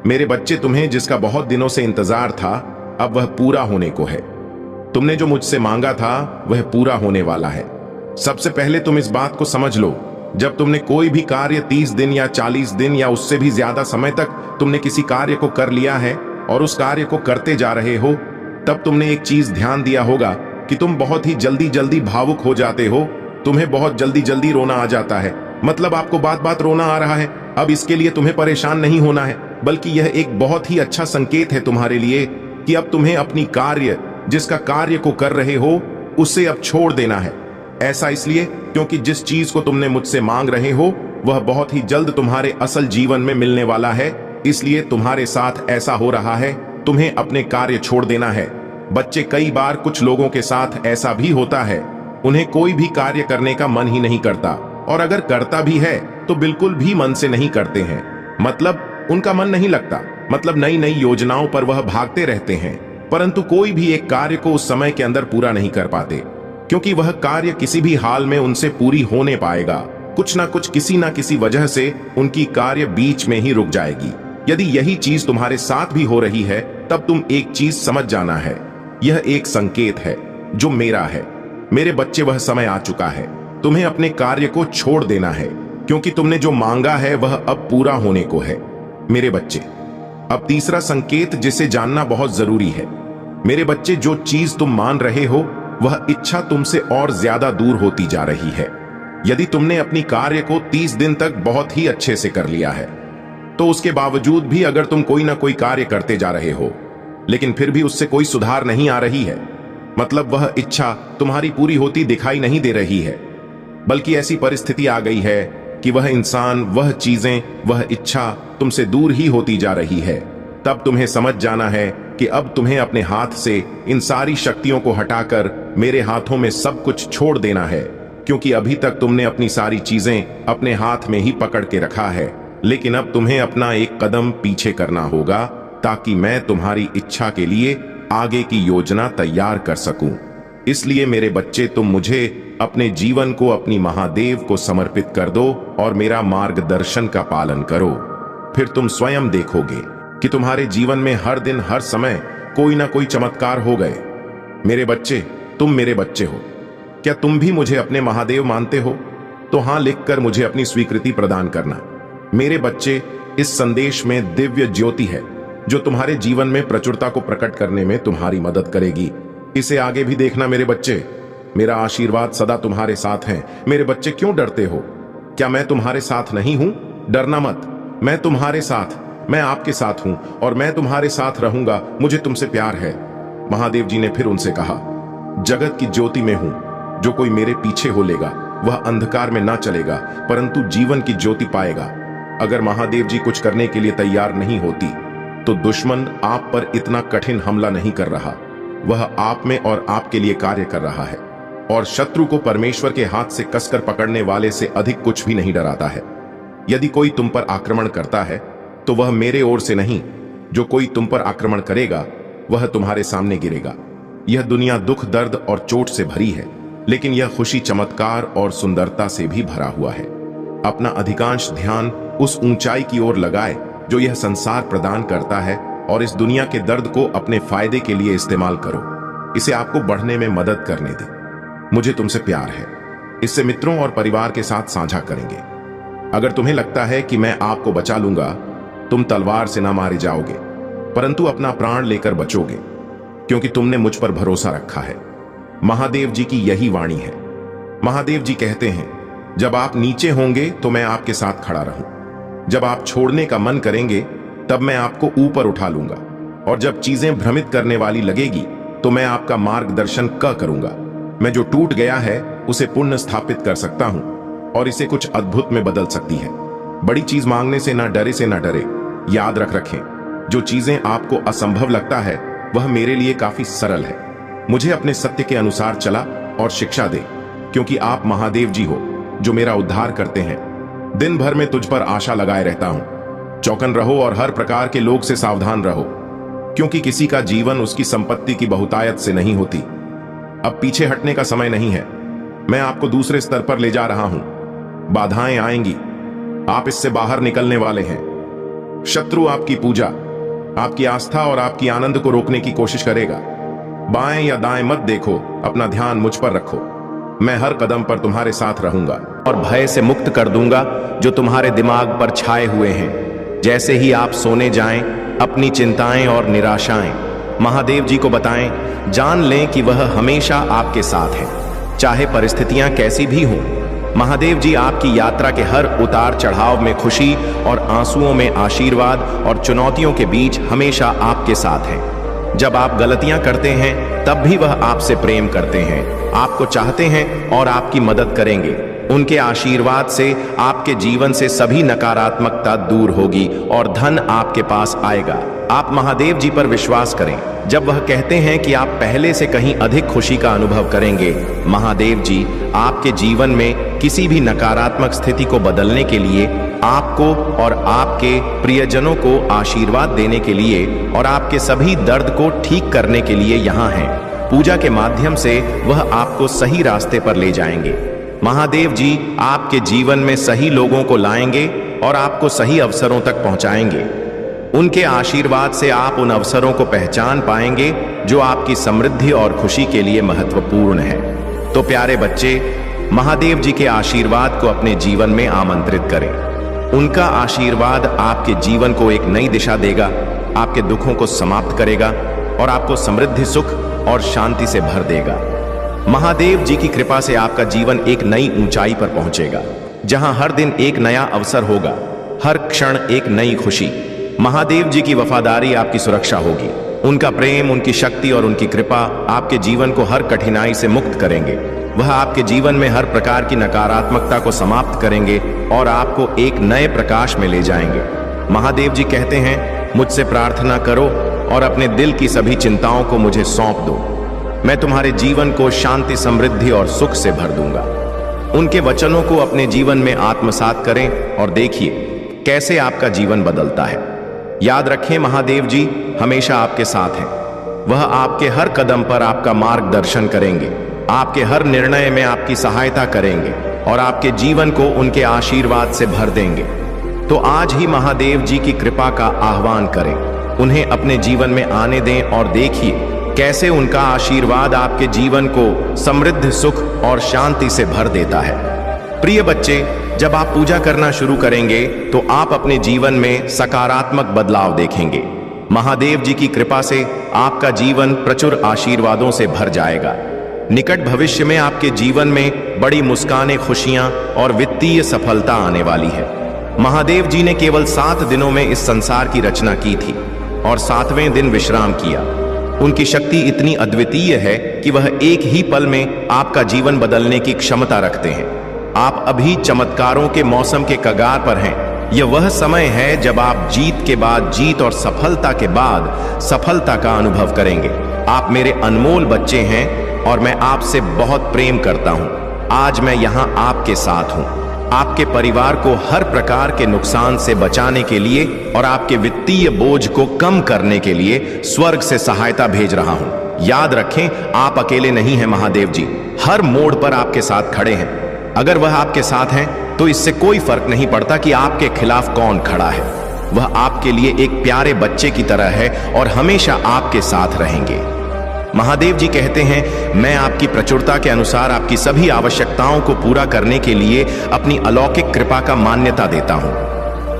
मेरे बच्चे, तुम्हें जिसका बहुत दिनों से इंतजार था अब वह पूरा होने को है। तुमने जो मुझसे मांगा था वह पूरा होने वाला है। सबसे पहले तुम इस बात को समझ लो, जब तुमने कोई भी कार्य 30 दिन या 40 दिन या उससे भी ज्यादा समय तक तुमने किसी कार्य को कर लिया है और उस कार्य को करते जा रहे हो, तब तुमने एक चीज ध्यान दिया होगा कि तुम बहुत ही जल्दी जल्दी भावुक हो जाते हो। तुम्हें बहुत जल्दी जल्दी रोना आ जाता है, मतलब आपको बात बात रोना आ रहा है। अब इसके लिए तुम्हें परेशान नहीं होना है, बल्कि यह एक बहुत ही अच्छा संकेत है तुम्हारे लिए कि अब तुम्हें अपनी कार्य जिसका कार्य को कर रहे हो उसे अब छोड़ देना है। ऐसा इसलिए क्योंकि जिस चीज को तुमने मुझसे मांग रहे हो वह बहुत ही जल्द तुम्हारे असल जीवन में मिलने वाला है, इसलिए तुम्हारे साथ ऐसा हो रहा है। तुम्हें अपने कार्य छोड़ देना है। बच्चे, कई बार कुछ लोगों के साथ ऐसा भी होता है, उन्हें कोई भी कार्य करने का मन ही नहीं करता, और अगर करता भी है तो बिल्कुल भी मन से नहीं करते हैं। मतलब उनका मन नहीं लगता, मतलब नई नई योजनाओं पर वह भागते रहते हैं, परंतु कोई भी एक कार्य को उस समय के अंदर पूरा नहीं कर पाते, क्योंकि वह कार्य किसी भी हाल में उनसे पूरी होने पाएगा। कुछ ना कुछ, किसी ना किसी वजह से उनकी कार्य बीच में ही रुक जाएगी। यदि यही चीज तुम्हारे साथ भी हो रही है तब तुम एक चीज समझ जाना है, यह एक संकेत है जो मेरा है। मेरे बच्चे, वह समय आ चुका है, तुम्हें अपने कार्य को छोड़ देना है, क्योंकि तुमने जो मांगा है वह अब पूरा होने को है। मेरे बच्चे, अब तीसरा संकेत जिसे जानना बहुत जरूरी है। मेरे बच्चे, जो चीज तुम मान रहे हो वह इच्छा तुमसे और ज्यादा दूर होती जा रही है। यदि तुमने अपनी कार्य को 30 दिन तक बहुत ही अच्छे से कर लिया है, तो उसके बावजूद भी अगर तुम कोई ना कोई कार्य करते जा रहे हो लेकिन फिर भी उससे कोई सुधार नहीं आ रही है, मतलब वह इच्छा तुम्हारी पूरी होती दिखाई नहीं दे रही है, बल्कि ऐसी परिस्थिति आ गई है कि वह इंसान, वह चीजें, वह इच्छा तुमसे दूर ही होती जा रही है, तब तुम्हें समझ जाना है कि अब तुम्हें अपने हाथ से इन सारी शक्तियों को हटाकर मेरे हाथों में सब कुछ छोड़ देना है। क्योंकि अभी तक तुमने अपनी सारी चीजें अपने हाथ में ही पकड़ के रखा है, लेकिन अब तुम्हें अपना एक कदम पीछे करना होगा ताकि मैं तुम्हारी इच्छा के लिए आगे की योजना तैयार कर सकूं। इसलिए मेरे बच्चे, तुम मुझे अपने जीवन को अपनी महादेव को समर्पित कर दो और मेरा मार्गदर्शन का पालन करो। फिर तुम स्वयं देखोगे कि तुम्हारे जीवन में हर दिन, हर समय कोई ना कोई चमत्कार हो गए। मेरे बच्चे, तुम मेरे बच्चे हो। क्या तुम भी मुझे अपने महादेव मानते हो? तो हां लिखकर मुझे अपनी स्वीकृति प्रदान करना। मेरे बच्चे, इस संदेश में दिव्य ज्योति है जो तुम्हारे जीवन में प्रचुरता को प्रकट करने में तुम्हारी मदद करेगी। इसे आगे भी देखना मेरे बच्चे। मेरा आशीर्वाद सदा तुम्हारे साथ है। मेरे बच्चे, क्यों डरते हो? क्या मैं तुम्हारे साथ नहीं हूं? डरना मत, मैं तुम्हारे साथ, मैं आपके साथ हूं और मैं तुम्हारे साथ रहूंगा। मुझे तुमसे प्यार है। महादेव जी ने फिर उनसे कहा, जगत की ज्योति में हूं। जो कोई मेरे पीछे हो लेगा वह अंधकार में ना चलेगा परंतु जीवन की ज्योति पाएगा। अगर महादेव जी कुछ करने के लिए तैयार नहीं होती तो दुश्मन आप पर इतना कठिन हमला नहीं कर रहा। वह आप में और आपके लिए कार्य कर रहा है, और शत्रु को परमेश्वर के हाथ से कसकर पकड़ने वाले से अधिक कुछ भी नहीं डराता है। यदि कोई तुम पर आक्रमण करता है तो वह मेरे ओर से नहीं, जो कोई तुम पर आक्रमण करेगा वह तुम्हारे सामने गिरेगा। यह दुनिया दुख, दर्द और चोट से भरी है, लेकिन यह खुशी, चमत्कार और सुंदरता से भी भरा हुआ है। अपना अधिकांश ध्यान उस ऊंचाई की ओर लगाए जो यह संसार प्रदान करता है, और इस दुनिया के दर्द को अपने फायदे के लिए इस्तेमाल करो। इसे आपको बढ़ने में मदद करने दे। मुझे तुमसे प्यार है। इससे मित्रों और परिवार के साथ साझा करेंगे। अगर तुम्हें लगता है कि मैं आपको बचा लूंगा, तुम तलवार से ना मारे जाओगे परंतु अपना प्राण लेकर बचोगे, क्योंकि तुमने मुझ पर भरोसा रखा है। महादेव जी की यही वाणी है। महादेव जी कहते हैं, जब आप नीचे होंगे तो मैं आपके साथ खड़ा रहूं। जब आप छोड़ने का मन करेंगे तब मैं आपको ऊपर उठा लूंगा, और जब चीजें भ्रमित करने वाली लगेगी तो मैं आपका मार्गदर्शन करूंगा। मैं जो टूट गया है उसे पुनः स्थापित कर सकता हूं और इसे कुछ अद्भुत में बदल सकती है। बड़ी चीज मांगने से ना डरे। याद रखें, जो चीजें आपको असंभव लगता है वह मेरे लिए काफी सरल है। मुझे अपने सत्य के अनुसार चला और शिक्षा दे, क्योंकि आप महादेव जी हो जो मेरा उद्धार करते हैं। दिन भर में तुझ पर आशा लगाए रहता हूं। चौकन रहो और हर प्रकार के लोग से सावधान रहो, क्योंकि किसी का जीवन उसकी संपत्ति की बहुतायत से नहीं होती। अब पीछे हटने का समय नहीं है। मैं आपको दूसरे स्तर पर ले जा रहा हूं। बाधाएं आएंगी, आप इससे बाहर निकलने वाले हैं। शत्रु आपकी पूजा, आपकी आस्था और आपकी आनंद को रोकने की कोशिश करेगा। बाएं या दाएं मत देखो, अपना ध्यान मुझ पर रखो। मैं हर कदम पर तुम्हारे साथ रहूंगा और भय से मुक्त कर दूंगा जो तुम्हारे दिमाग पर छाए हुए हैं। जैसे ही आप सोने जाएं, अपनी चिंताएं और निराशाएं महादेव जी को बताएं। जान लें कि वह हमेशा आपके साथ है, चाहे परिस्थितियां कैसी भी हों। महादेव जी आपकी यात्रा के हर उतार चढ़ाव में खुशी और आंसुओं में आशीर्वाद और चुनौतियों के बीच हमेशा आपके साथ हैं। जब आप गलतियां करते हैं तब भी वह आपसे प्रेम करते हैं, आपको चाहते हैं और आपकी मदद करेंगे। उनके आशीर्वाद से आपके जीवन से सभी नकारात्मकता दूर होगी और धन आपके पास आएगा। आप महादेव जी पर विश्वास करें। जब वह कहते हैं कि आप पहले से कहीं अधिक खुशी का अनुभव करेंगे, महादेव जी आपके जीवन में किसी भी नकारात्मक स्थिति को बदलने के लिए, आपको और आपके प्रियजनों को आशीर्वाद देने के लिए और आपके सभी दर्द को ठीक करने के लिए यहाँ हैं। पूजा के माध्यम से वह आपको सही रास्ते पर ले जाएंगे। महादेव जी आपके जीवन में सही लोगों को लाएंगे और आपको सही अवसरों तक पहुंचाएंगे। उनके आशीर्वाद से आप उन अवसरों को पहचान पाएंगे जो आपकी समृद्धि और खुशी के लिए महत्वपूर्ण है। तो प्यारे बच्चे, महादेव जी के आशीर्वाद को अपने जीवन में आमंत्रित करें। उनका आशीर्वाद आपके जीवन को एक नई दिशा देगा, आपके दुखों को समाप्त करेगा और आपको समृद्धि, सुख और शांति से भर देगा। महादेव जी की कृपा से आपका जीवन एक नई ऊंचाई पर पहुंचेगा, जहां हर दिन एक नया अवसर होगा, हर क्षण एक नई खुशी। महादेव जी की वफादारी आपकी सुरक्षा होगी। उनका प्रेम, उनकी शक्ति और उनकी कृपा आपके जीवन को हर कठिनाई से मुक्त करेंगे। वह आपके जीवन में हर प्रकार की नकारात्मकता को समाप्त करेंगे और आपको एक नए प्रकाश में ले जाएंगे। महादेव जी कहते हैं, मुझसे प्रार्थना करो और अपने दिल की सभी चिंताओं को मुझे सौंप दो। मैं तुम्हारे जीवन को शांति, समृद्धि और सुख से भर दूंगा। उनके वचनों को अपने जीवन में आत्मसात करें और देखिए कैसे आपका जीवन बदलता है। याद रखें, महादेव जी हमेशा आपके साथ हैं। वह आपके हर कदम पर आपका मार्गदर्शन करेंगे, आपके हर निर्णय में आपकी सहायता करेंगे और आपके जीवन को उनके आशीर्वाद से भर देंगे। तो आज ही महादेव जी की कृपा का आह्वान करें, उन्हें अपने जीवन में आने दें और देखिए कैसे उनका आशीर्वाद आपके जीवन को समृद्ध, सुख और शांति से भर देता है। प्रिय बच्चे, जब आप पूजा करना शुरू करेंगे तो आप अपने जीवन में सकारात्मक बदलाव देखेंगे। महादेव जी की कृपा से आपका जीवन प्रचुर आशीर्वादों से भर जाएगा। निकट भविष्य में आपके जीवन में बड़ी मुस्कानें, खुशियां और वित्तीय सफलता आने वाली है। महादेव जी ने केवल 7 दिनों में इस संसार की रचना की थी और 7वें दिन विश्राम किया। उनकी शक्ति इतनी अद्वितीय है कि वह एक ही पल में आपका जीवन बदलने की क्षमता रखते हैं। आप अभी चमत्कारों के मौसम के कगार पर हैं। यह वह समय है जब आप जीत के बाद जीत और सफलता के बाद सफलता का अनुभव करेंगे। आप मेरे अनमोल बच्चे हैं और मैं आपसे बहुत प्रेम करता हूं। आज मैं यहां आपके साथ हूं, आपके परिवार को हर प्रकार के नुकसान से बचाने के लिए और आपके वित्तीय बोझ को कम करने के लिए स्वर्ग से सहायता भेज रहा हूं। याद रखें, आप अकेले नहीं हैं। महादेव जी हर मोड़ पर आपके साथ खड़े हैं। अगर वह आपके साथ हैं तो इससे कोई फर्क नहीं पड़ता कि आपके खिलाफ कौन खड़ा है। वह आपके लिए एक प्यारे बच्चे की तरह है और हमेशा आपके साथ रहेंगे। महादेव जी कहते हैं, मैं आपकी प्रचुरता के अनुसार आपकी सभी आवश्यकताओं को पूरा करने के लिए अपनी अलौकिक कृपा का मान्यता देता हूं।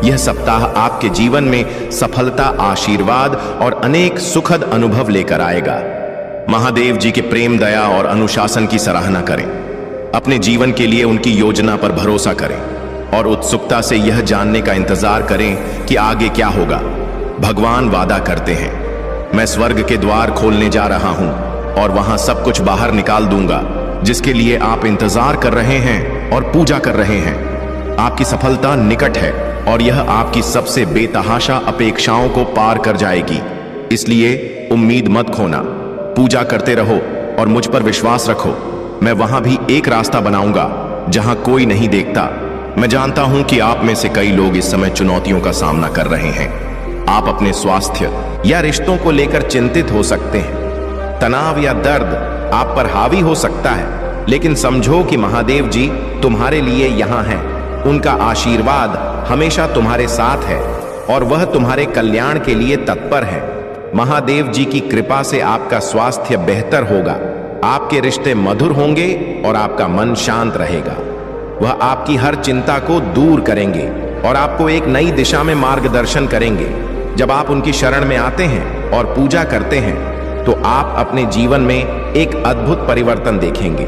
यह सप्ताह आपके जीवन में सफलता, आशीर्वाद और अनेक सुखद अनुभव लेकर आएगा। महादेव जी के प्रेम, दया और अनुशासन की सराहना करें। अपने जीवन के लिए उनकी योजना पर भरोसा करें और उत्सुकता से यह जानने का इंतजार करें कि आगे क्या होगा। भगवान वादा करते हैं, मैं स्वर्ग के द्वार खोलने जा रहा हूं और वहां सब कुछ बाहर निकाल दूंगा जिसके लिए आप इंतजार कर रहे हैं और पूजा कर रहे हैं। आपकी सफलता निकट है और यह आपकी सबसे बेतहाशा अपेक्षाओं को पार कर जाएगी। इसलिए उम्मीद मत खोना, पूजा करते रहो और मुझ पर विश्वास रखो। मैं वहां भी एक रास्ता बनाऊंगा जहां कोई नहीं देखता। मैं जानता हूं कि आप में से कई लोग इस समय चुनौतियों का सामना कर रहे हैं। आप अपने स्वास्थ्य या रिश्तों को लेकर चिंतित हो सकते हैं। तनाव या दर्द आप पर हावी हो सकता है, लेकिन समझो कि महादेव जी तुम्हारे लिए यहां हैं। उनका आशीर्वाद हमेशा तुम्हारे साथ है और वह तुम्हारे कल्याण के लिए तत्पर है। महादेव जी की कृपा से आपका स्वास्थ्य बेहतर होगा, आपके रिश्ते मधुर होंगे और आपका मन शांत रहेगा। वह आपकी हर चिंता को दूर करेंगे और आपको एक नई दिशा में मार्गदर्शन करेंगे। जब आप उनकी शरण में आते हैं और पूजा करते हैं तो आप अपने जीवन में एक अद्भुत परिवर्तन देखेंगे।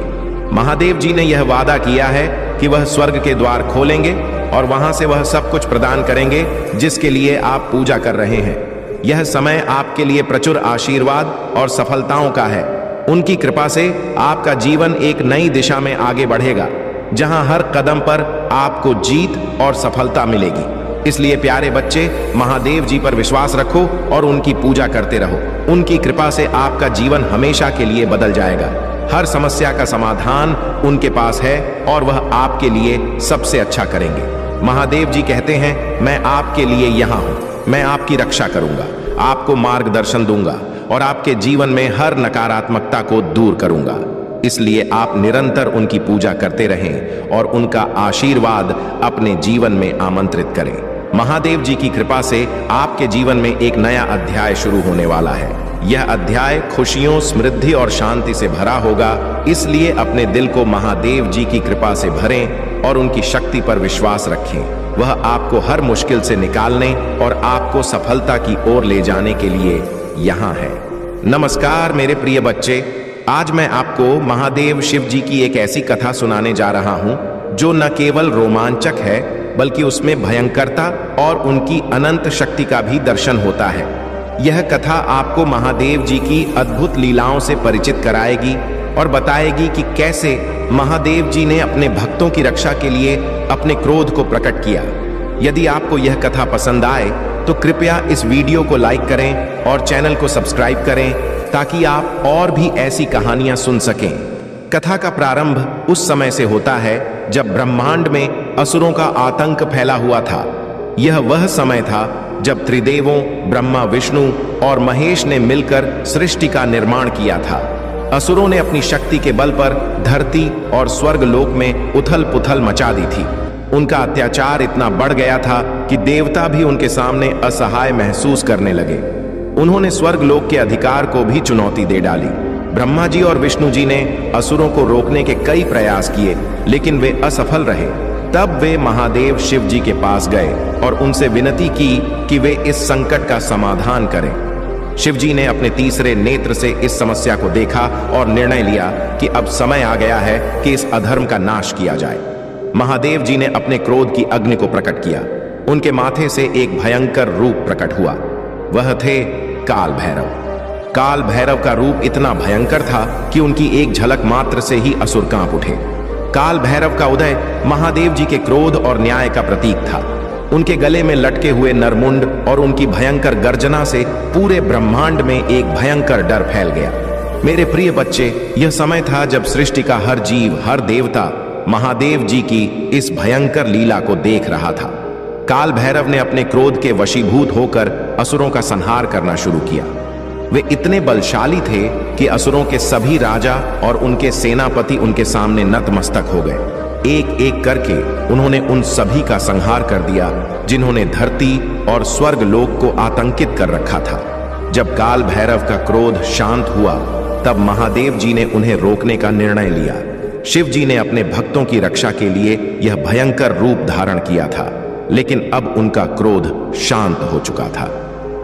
महादेव जी ने यह वादा किया है कि वह स्वर्ग के द्वार खोलेंगे और वहां से वह सब कुछ प्रदान करेंगे जिसके लिए आप पूजा कर रहे हैं। यह समय आपके लिए प्रचुर आशीर्वाद और सफलताओं का है। उनकी कृपा से आपका जीवन एक नई दिशा में आगे बढ़ेगा, जहां हर कदम पर आपको जीत और सफलता मिलेगी। इसलिए प्यारे बच्चे, महादेव जी पर विश्वास रखो और उनकी पूजा करते रहो। उनकी कृपा से आपका जीवन हमेशा के लिए बदल जाएगा। हर समस्या का समाधान उनके पास है और वह आपके लिए सबसे अच्छा करेंगे। महादेव जी कहते हैं, मैं आपके लिए यहाँ हूँ, मैं आपकी रक्षा करूंगा, आपको मार्गदर्शन दूंगा और आपके जीवन में हर नकारात्मकता को दूर करूंगा। इसलिए आप निरंतर उनकी पूजा करते रहें और उनका आशीर्वाद अपने जीवन में आमंत्रित करें। महादेव जी की कृपा से आपके जीवन में एक नया अध्याय शुरू होने वाला है। यह अध्याय खुशियों, समृद्धि और शांति से भरा होगा। इसलिए अपने दिल को महादेव जी की कृपा से भरें और उनकी शक्ति पर विश्वास रखें। वह आपको हर मुश्किल से निकालने और आपको सफलता की ओर ले जाने के लिए यहाँ है। नमस्कार मेरे प्रिय बच्चे, आज मैं आपको महादेव शिव जी की एक ऐसी कथा सुनाने जा रहा हूँ जो न केवल रोमांचक है, बल्कि उसमें भयंकरता और उनकी अनंत शक्ति का भी दर्शन होता है। यह कथा आपको महादेव जी की अद्भुत लीलाओं से परिचित कराएगी और बताएगी कि कैसे महादेव जी ने अपने भक्तों की रक्षा के लिए अपने क्रोध को प्रकट किया। यदि आपको यह कथा पसंद आए तो कृपया इस वीडियो को लाइक करें और चैनल को सब्सक्राइब करें, ताकि आप और भी ऐसी कहानियां सुन सकें। कथा का प्रारंभ उस समय से होता है जब ब्रह्मांड में असुरों का आतंक फैला हुआ था। यह वह समय था जब त्रिदेवों ब्रह्मा, विष्णु और महेश ने मिलकर सृष्टि का निर्माण किया था। असुरों ने अपनी शक्ति के बल पर धरती और स्वर्ग लोक में उथल पुथल मचा दी थी। उनका अत्याचार इतना बढ़ गया था कि देवता भी उनके सामने असहाय महसूस करने लगे। उन्होंने स्वर्ग लोक के अधिकार को भी चुनौती दे डाली। ब्रह्मा जी और विष्णु जी ने असुरों को रोकने के कई प्रयास किए, लेकिन वे असफल रहे। तब वे महादेव शिव जी के पास गए और उनसे विनती की कि वे इस संकट का समाधान करें। शिव जी ने अपने तीसरे नेत्र से इस समस्या को देखा और निर्णय लिया कि अब समय आ गया है कि इस अधर्म का नाश किया जाए। महादेव जी ने अपने क्रोध की अग्नि को प्रकट किया। उनके माथे से एक भयंकर रूप प्रकट हुआ। वह थे काल भैरव। काल भैरव का रूप इतना भयंकर था कि उनकी एक झलक मात्र से ही असुर कांप उठे। काल भैरव का उदय महादेव जी के क्रोध और न्याय का प्रतीक था। उनके गले में लटके हुए नरमुंड और उनकी भयंकर गर्जना से पूरे ब्रह्मांड में एक भयंकर डर फैल गया। मेरे प्रिय बच्चे, यह समय था जब सृष्टि का हर जीव, हर देवता महादेव जी की इस भयंकर लीला को देख रहा था। काल भैरव ने अपने क्रोध के वशीभूत होकर असुरों का संहार करना शुरू किया। वे इतने बलशाली थे कि असुरों के सभी राजा और उनके सेनापति उनके सामने नतमस्तक हो गए। एक एक करके उन्होंने उन सभी का संहार कर दिया जिन्होंने धरती और स्वर्ग लोक को आतंकित कर रखा था। जब काल भैरव का क्रोध शांत हुआ, तब महादेव जी ने उन्हें रोकने का निर्णय लिया। शिव जी ने अपने भक्तों की रक्षा के लिए यह भयंकर रूप धारण किया था, लेकिन अब उनका क्रोध शांत हो चुका था।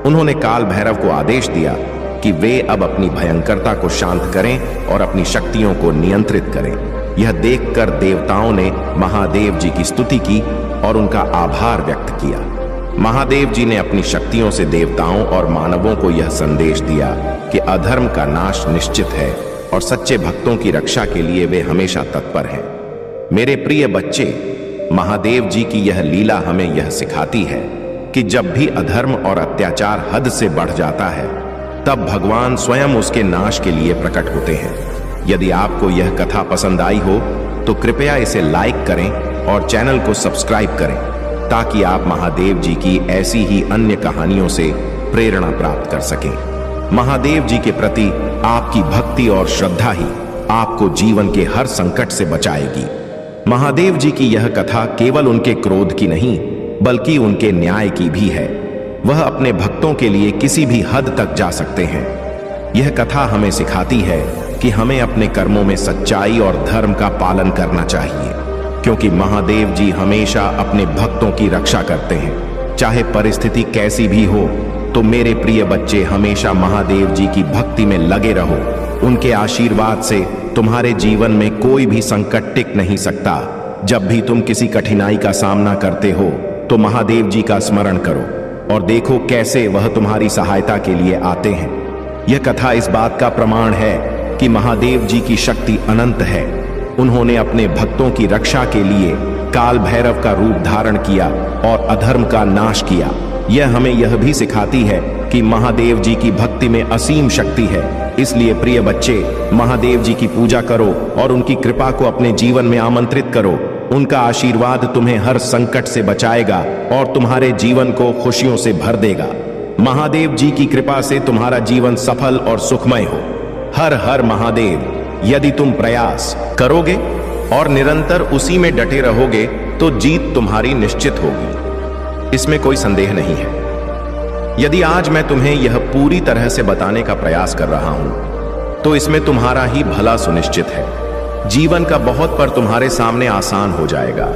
उन्होंने काल भैरव को आदेश दिया कि वे अब अपनी भयंकरता को शांत करें और अपनी शक्तियों को नियंत्रित करें। यह देखकर देवताओं ने महादेव जी की स्तुति की और उनका आभार व्यक्त किया। महादेव जी ने अपनी शक्तियों से देवताओं और मानवों को यह संदेश दिया कि अधर्म का नाश निश्चित है और सच्चे भक्तों की रक्षा के लिए वे हमेशा तत्पर हैं। मेरे प्रिय बच्चे, महादेव जी की यह लीला हमें यह सिखाती है कि जब भी अधर्म और अत्याचार हद से बढ़ जाता है, तब भगवान स्वयं उसके नाश के लिए प्रकट होते हैं। यदि आपको यह कथा पसंद आई हो तो कृपया इसे लाइक करें और चैनल को सब्सक्राइब करें, ताकि आप महादेव जी की ऐसी ही अन्य कहानियों से प्रेरणा प्राप्त कर सकें। महादेव जी के प्रति आपकी भक्ति और श्रद्धा ही आपको जीवन के हर संकट से बचाएगी। महादेव जी की यह कथा केवल उनके क्रोध की नहीं, बल्कि उनके न्याय की भी है। वह अपने भक्तों के लिए किसी भी हद तक जा सकते हैं। यह कथा हमें सिखाती है कि हमें अपने कर्मों में सच्चाई और धर्म का पालन करना चाहिए, क्योंकि महादेव जी हमेशा अपने भक्तों की रक्षा करते हैं। चाहे परिस्थिति कैसी भी हो, तो मेरे प्रिय बच्चे हमेशा महादेव जी की भक्ति में लगे रहो। उनके आशीर्वाद से तुम्हारे जीवन में कोई भी संकट टिक नहीं सकता। जब भी तुम किसी कठिनाई का सामना करते हो, तो महादेव जी का स्मरण करो। और देखो कैसे वह तुम्हारी सहायता के लिए आते हैं। यह कथा इस बात का प्रमाण है कि महादेव जी की शक्ति अनंत है। उन्होंने अपने भक्तों की रक्षा के लिए काल भैरव का रूप धारण किया और अधर्म का नाश किया। यह हमें यह भी सिखाती है कि महादेव जी की भक्ति में असीम शक्ति है। इसलिए प्रिय बच्चे, महादेव जी की पूजा करो और उनकी कृपा को अपने जीवन में आमंत्रित करो। उनका आशीर्वाद तुम्हें हर संकट से बचाएगा और तुम्हारे जीवन को खुशियों से भर देगा। महादेव जी की कृपा से तुम्हारा जीवन सफल और सुखमय हो। हर हर महादेव। यदि तुम प्रयास करोगे और निरंतर उसी में डटे रहोगे तो जीत तुम्हारी निश्चित होगी, इसमें कोई संदेह नहीं है। यदि आज मैं तुम्हें यह पूरी तरह से बताने का प्रयास कर रहा हूं तो इसमें तुम्हारा ही भला सुनिश्चित है। जीवन का बहुत पर तुम्हारे सामने आसान हो जाएगा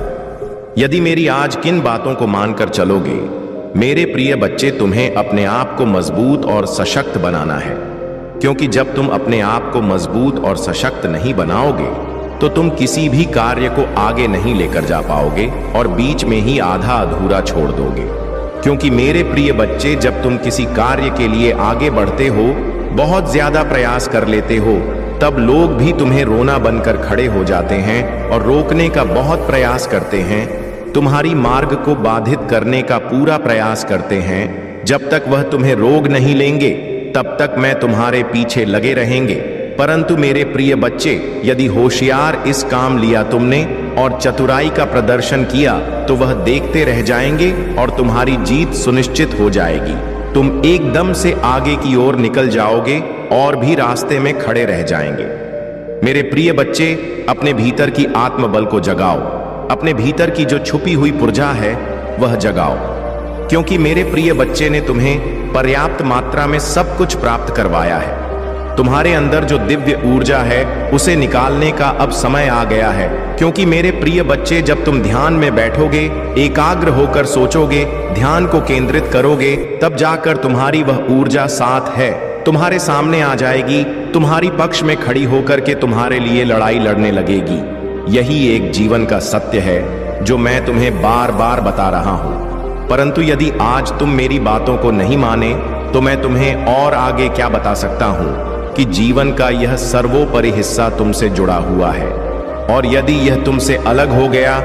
यदि मेरी आज किन बातों को मानकर चलोगे। मेरे प्रिय बच्चे, तुम्हें अपने आप को मजबूत और सशक्त बनाना है, क्योंकि जब तुम अपने आप को मजबूत और सशक्त नहीं बनाओगे तो तुम किसी भी कार्य को आगे नहीं लेकर जा पाओगे और बीच में ही आधा अधूरा छोड़ दोगे। क्योंकि मेरे प्रिय बच्चे, जब तुम किसी कार्य के लिए आगे बढ़ते हो, बहुत ज्यादा प्रयास कर लेते हो, तब लोग भी तुम्हें रोना बनकर खड़े हो जाते हैं और रोकने का बहुत प्रयास करते हैं, तुम्हारी मार्ग को बाधित करने का पूरा प्रयास करते हैं। जब तक वह तुम्हें रोक नहीं लेंगे तब तक मैं तुम्हारे पीछे लगे रहेंगे। परंतु मेरे प्रिय बच्चे, यदि होशियार इस काम लिया तुमने और चतुराई का प्रदर्शन किया तो वह देखते रह जाएंगे और तुम्हारी जीत सुनिश्चित हो जाएगी। तुम एकदम से आगे की ओर निकल जाओगे और भी रास्ते में खड़े रह जाएंगे। मेरे प्रिय बच्चे, अपने भीतर की आत्मबल को जगाओ। अपने भीतर की जो छुपी हुई ऊर्जा है वह जगाओ, क्योंकि मेरे प्रिय बच्चे ने तुम्हें पर्याप्त मात्रा में सब कुछ प्राप्त करवाया है। तुम्हारे अंदर जो दिव्य ऊर्जा है उसे निकालने का अब समय आ गया है। क्योंकि मेरे प्रिय बच्चे, जब तुम ध्यान में बैठोगे, एकाग्र होकर सोचोगे, ध्यान को केंद्रित करोगे, तब जाकर तुम्हारी वह ऊर्जा साथ है तुम्हारे सामने आ जाएगी, तुम्हारी पक्ष में खड़ी होकर के तुम्हारे लिए लड़ाई लड़ने लगेगी। यही एक जीवन का सत्य है जो मैं तुम्हें बार बार बता रहा हूं। परंतु यदि आज तुम मेरी बातों को नहीं माने तो मैं तुम्हें और आगे क्या बता सकता हूं कि जीवन का यह सर्वोपरि हिस्सा तुमसे जुड़ा हुआ है, और यदि यह तुमसे अलग हो गया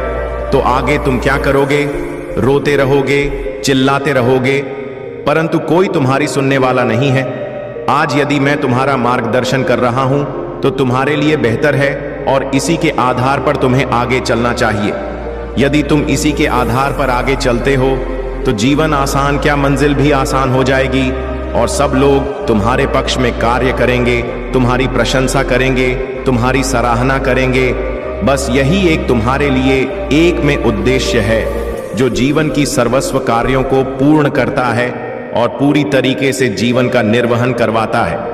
तो आगे तुम क्या करोगे? रोते रहोगे, चिल्लाते रहोगे, परंतु कोई तुम्हारी सुनने वाला नहीं है। आज यदि मैं तुम्हारा मार्गदर्शन कर रहा हूं तो तुम्हारे लिए बेहतर है और इसी के आधार पर तुम्हें आगे चलना चाहिए। यदि तुम इसी के आधार पर आगे चलते हो तो जीवन आसान क्या, मंजिल भी आसान हो जाएगी और सब लोग तुम्हारे पक्ष में कार्य करेंगे, तुम्हारी प्रशंसा करेंगे, तुम्हारी सराहना करेंगे। बस यही एक तुम्हारे लिए एक में उद्देश्य है जो जीवन की सर्वस्व कार्यों को पूर्ण करता है और पूरी तरीके से जीवन का निर्वहन करवाता है।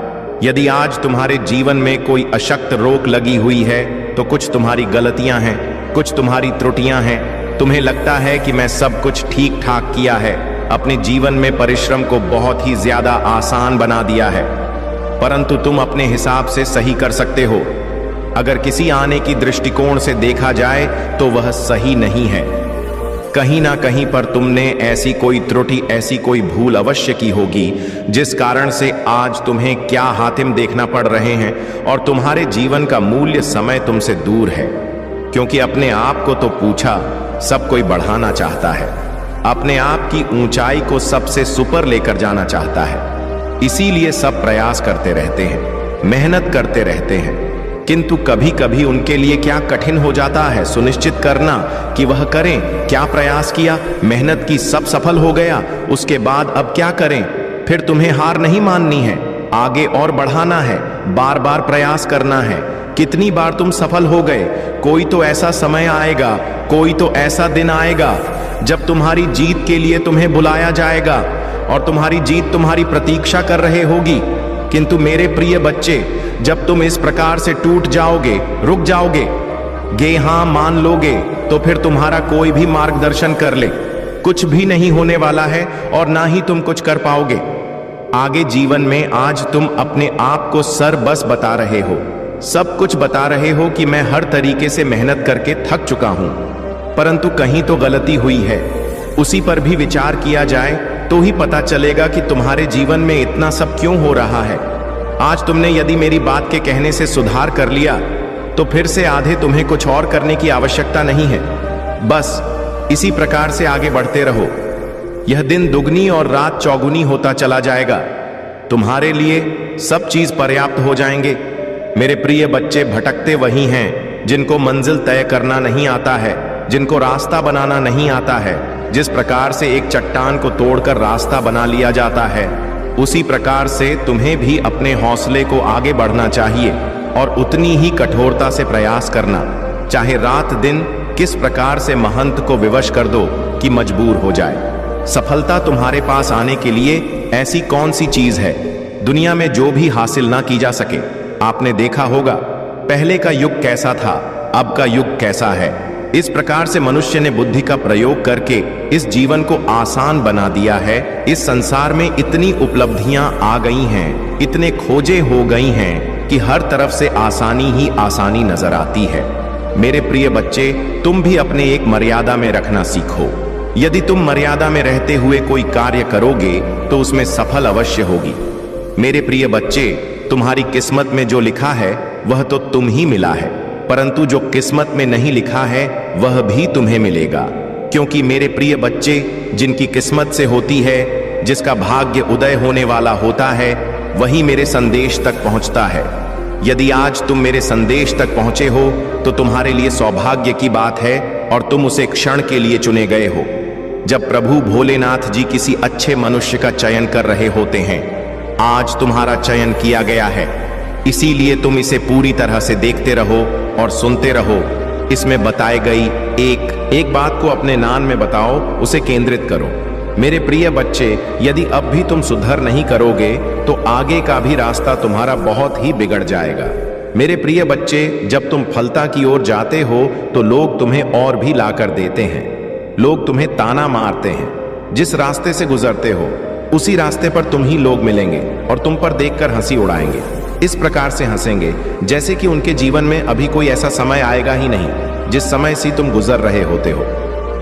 यदि आज तुम्हारे जीवन में कोई अशक्त रोक लगी हुई है तो कुछ तुम्हारी गलतियां हैं, कुछ तुम्हारी त्रुटियां हैं। तुम्हें लगता है कि मैं सब कुछ ठीक ठाक किया है, अपने जीवन में परिश्रम को बहुत ही ज्यादा आसान बना दिया है, परंतु तुम अपने हिसाब से सही कर सकते हो। अगर किसी आने की दृष्टिकोण से देखा जाए तो वह सही नहीं है। कहीं ना कहीं पर तुमने ऐसी कोई त्रुटि, ऐसी कोई भूल अवश्य की होगी जिस कारण से आज तुम्हें क्या हातिम देखना पड़ रहे हैं और तुम्हारे जीवन का मूल्य समय तुमसे दूर है। क्योंकि अपने आप को तो पूछा, सब कोई बढ़ाना चाहता है, अपने आप की ऊंचाई को सबसे सुपर लेकर जाना चाहता है। इसीलिए सब प्रयास करते रहते हैं, मेहनत करते रहते हैं, किंतु कभी कभी उनके लिए क्या कठिन हो जाता है सुनिश्चित करना कि वह करें। क्या प्रयास किया, मेहनत की, सब सफल हो गया, उसके बाद अब क्या करें? फिर तुम्हें हार नहीं माननी है, आगे और बढ़ाना है, बार बार प्रयास करना है। कितनी बार तुम सफल हो गए, कोई तो ऐसा समय आएगा, कोई तो ऐसा दिन आएगा जब तुम्हारी जीत के लिए तुम्हें बुलाया जाएगा और तुम्हारी जीत तुम्हारी प्रतीक्षा कर रहे होगी। किंतु मेरे प्रिय बच्चे, जब तुम इस प्रकार से टूट जाओगे, रुक जाओगे, गे हाँ मान लोगे, तो फिर तुम्हारा कोई भी मार्गदर्शन कर ले, कुछ भी नहीं होने वाला है और ना ही तुम कुछ कर पाओगे आगे जीवन में। आज तुम अपने आप को सर बस बता रहे हो, सब कुछ बता रहे हो कि मैं हर तरीके से मेहनत करके थक चुका हूं, परंतु कहीं तो गलती हुई है। उसी पर भी विचार किया जाए तो ही पता चलेगा कि तुम्हारे जीवन में इतना सब क्यों हो रहा है। आज तुमने यदि मेरी बात के कहने से सुधार कर लिया तो फिर से आधे तुम्हें कुछ और करने की आवश्यकता नहीं है। बस इसी प्रकार से आगे बढ़ते रहो। यह दिन दुगनी और रात चौगुनी होता चला जाएगा। तुम्हारे लिए सब चीज पर्याप्त हो जाएंगे। मेरे प्रिय बच्चे, भटकते वही हैं जिनको मंजिल तय करना नहीं आता है, जिनको रास्ता बनाना नहीं आता है। जिस प्रकार से एक चट्टान को तोड़कर रास्ता बना लिया जाता है, उसी प्रकार से तुम्हें भी अपने हौसले को आगे बढ़ना चाहिए और उतनी ही कठोरता से प्रयास करना। चाहे रात दिन किस प्रकार से महंत को विवश कर दो कि मजबूर हो जाए। सफलता तुम्हारे पास आने के लिए ऐसी कौन सी चीज है दुनिया में जो भी हासिल ना की जा सके। आपने देखा होगा पहले का युग कैसा था, अब का युग कैसा है। इस प्रकार से मनुष्य ने बुद्धि का प्रयोग करके इस जीवन को आसान बना दिया है। इस संसार में इतनी उपलब्धियां आ गई हैं, इतने खोजे हो गई हैं कि हर तरफ से आसानी ही आसानी नजर आती है। मेरे प्रिय बच्चे, तुम भी अपने एक मर्यादा में रखना सीखो। यदि तुम मर्यादा में रहते हुए कोई कार्य करोगे तो उसमें सफल अवश्य होगी। मेरे प्रिय बच्चे, तुम्हारी किस्मत में जो लिखा है वह तो तुम ही मिला है, परंतु जो किस्मत में नहीं लिखा है वह भी तुम्हें मिलेगा। क्योंकि मेरे प्रिय बच्चे, जिनकी किस्मत से होती है, जिसका भाग्य उदय होने वाला होता है, वही मेरे संदेश तक पहुंचता है। यदि आज तुम मेरे संदेश तक पहुंचे हो तो तुम्हारे लिए सौभाग्य की बात है और तुम उसे क्षण के लिए चुने गए हो। जब प्रभु भोलेनाथ जी किसी अच्छे मनुष्य का चयन कर रहे होते हैं, आज तुम्हारा चयन किया गया है। इसीलिए तुम इसे पूरी तरह से देखते रहो और सुनते रहो। इसमें बताई गई एक बात को अपने नान में बताओ, उसे केंद्रित करो। मेरे प्रिय बच्चे, यदि अब भी तुम सुधर नहीं करोगे तो आगे का भी रास्ता तुम्हारा बहुत ही बिगड़ जाएगा। मेरे प्रिय बच्चे, जब तुम फलता की ओर जाते हो तो लोग तुम्हें और भी लाकर देते हैं। लोग तुम्हें ताना मारते हैं। जिस रास्ते से गुजरते हो उसी रास्ते पर तुम ही लोग मिलेंगे और तुम पर देखकर हंसी उड़ाएंगे। इस प्रकार से हंसेंगे जैसे कि उनके जीवन में अभी कोई ऐसा समय आएगा ही नहीं जिस समय से तुम गुजर रहे होते हो।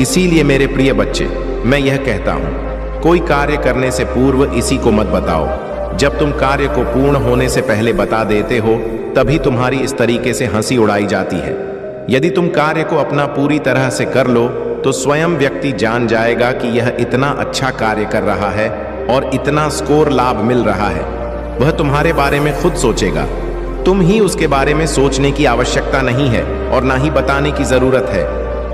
इसीलिए मेरे प्रिय बच्चे, मैं यह कहता हूं, कोई कार्य करने से पूर्व इसी को मत बताओ। जब तुम कार्य को पूर्ण होने से पहले बता देते हो तभी तुम्हारी इस तरीके से हंसी उड़ाई जाती है। यदि तुम कार्य को अपना पूरी तरह से कर लो तो स्वयं व्यक्ति जान जाएगा कि यह इतना अच्छा कार्य कर रहा है और इतना स्कोर लाभ मिल रहा है। वह तुम्हारे बारे में खुद सोचेगा। तुम ही उसके बारे में सोचने की आवश्यकता नहीं है और ना ही बताने की जरूरत है।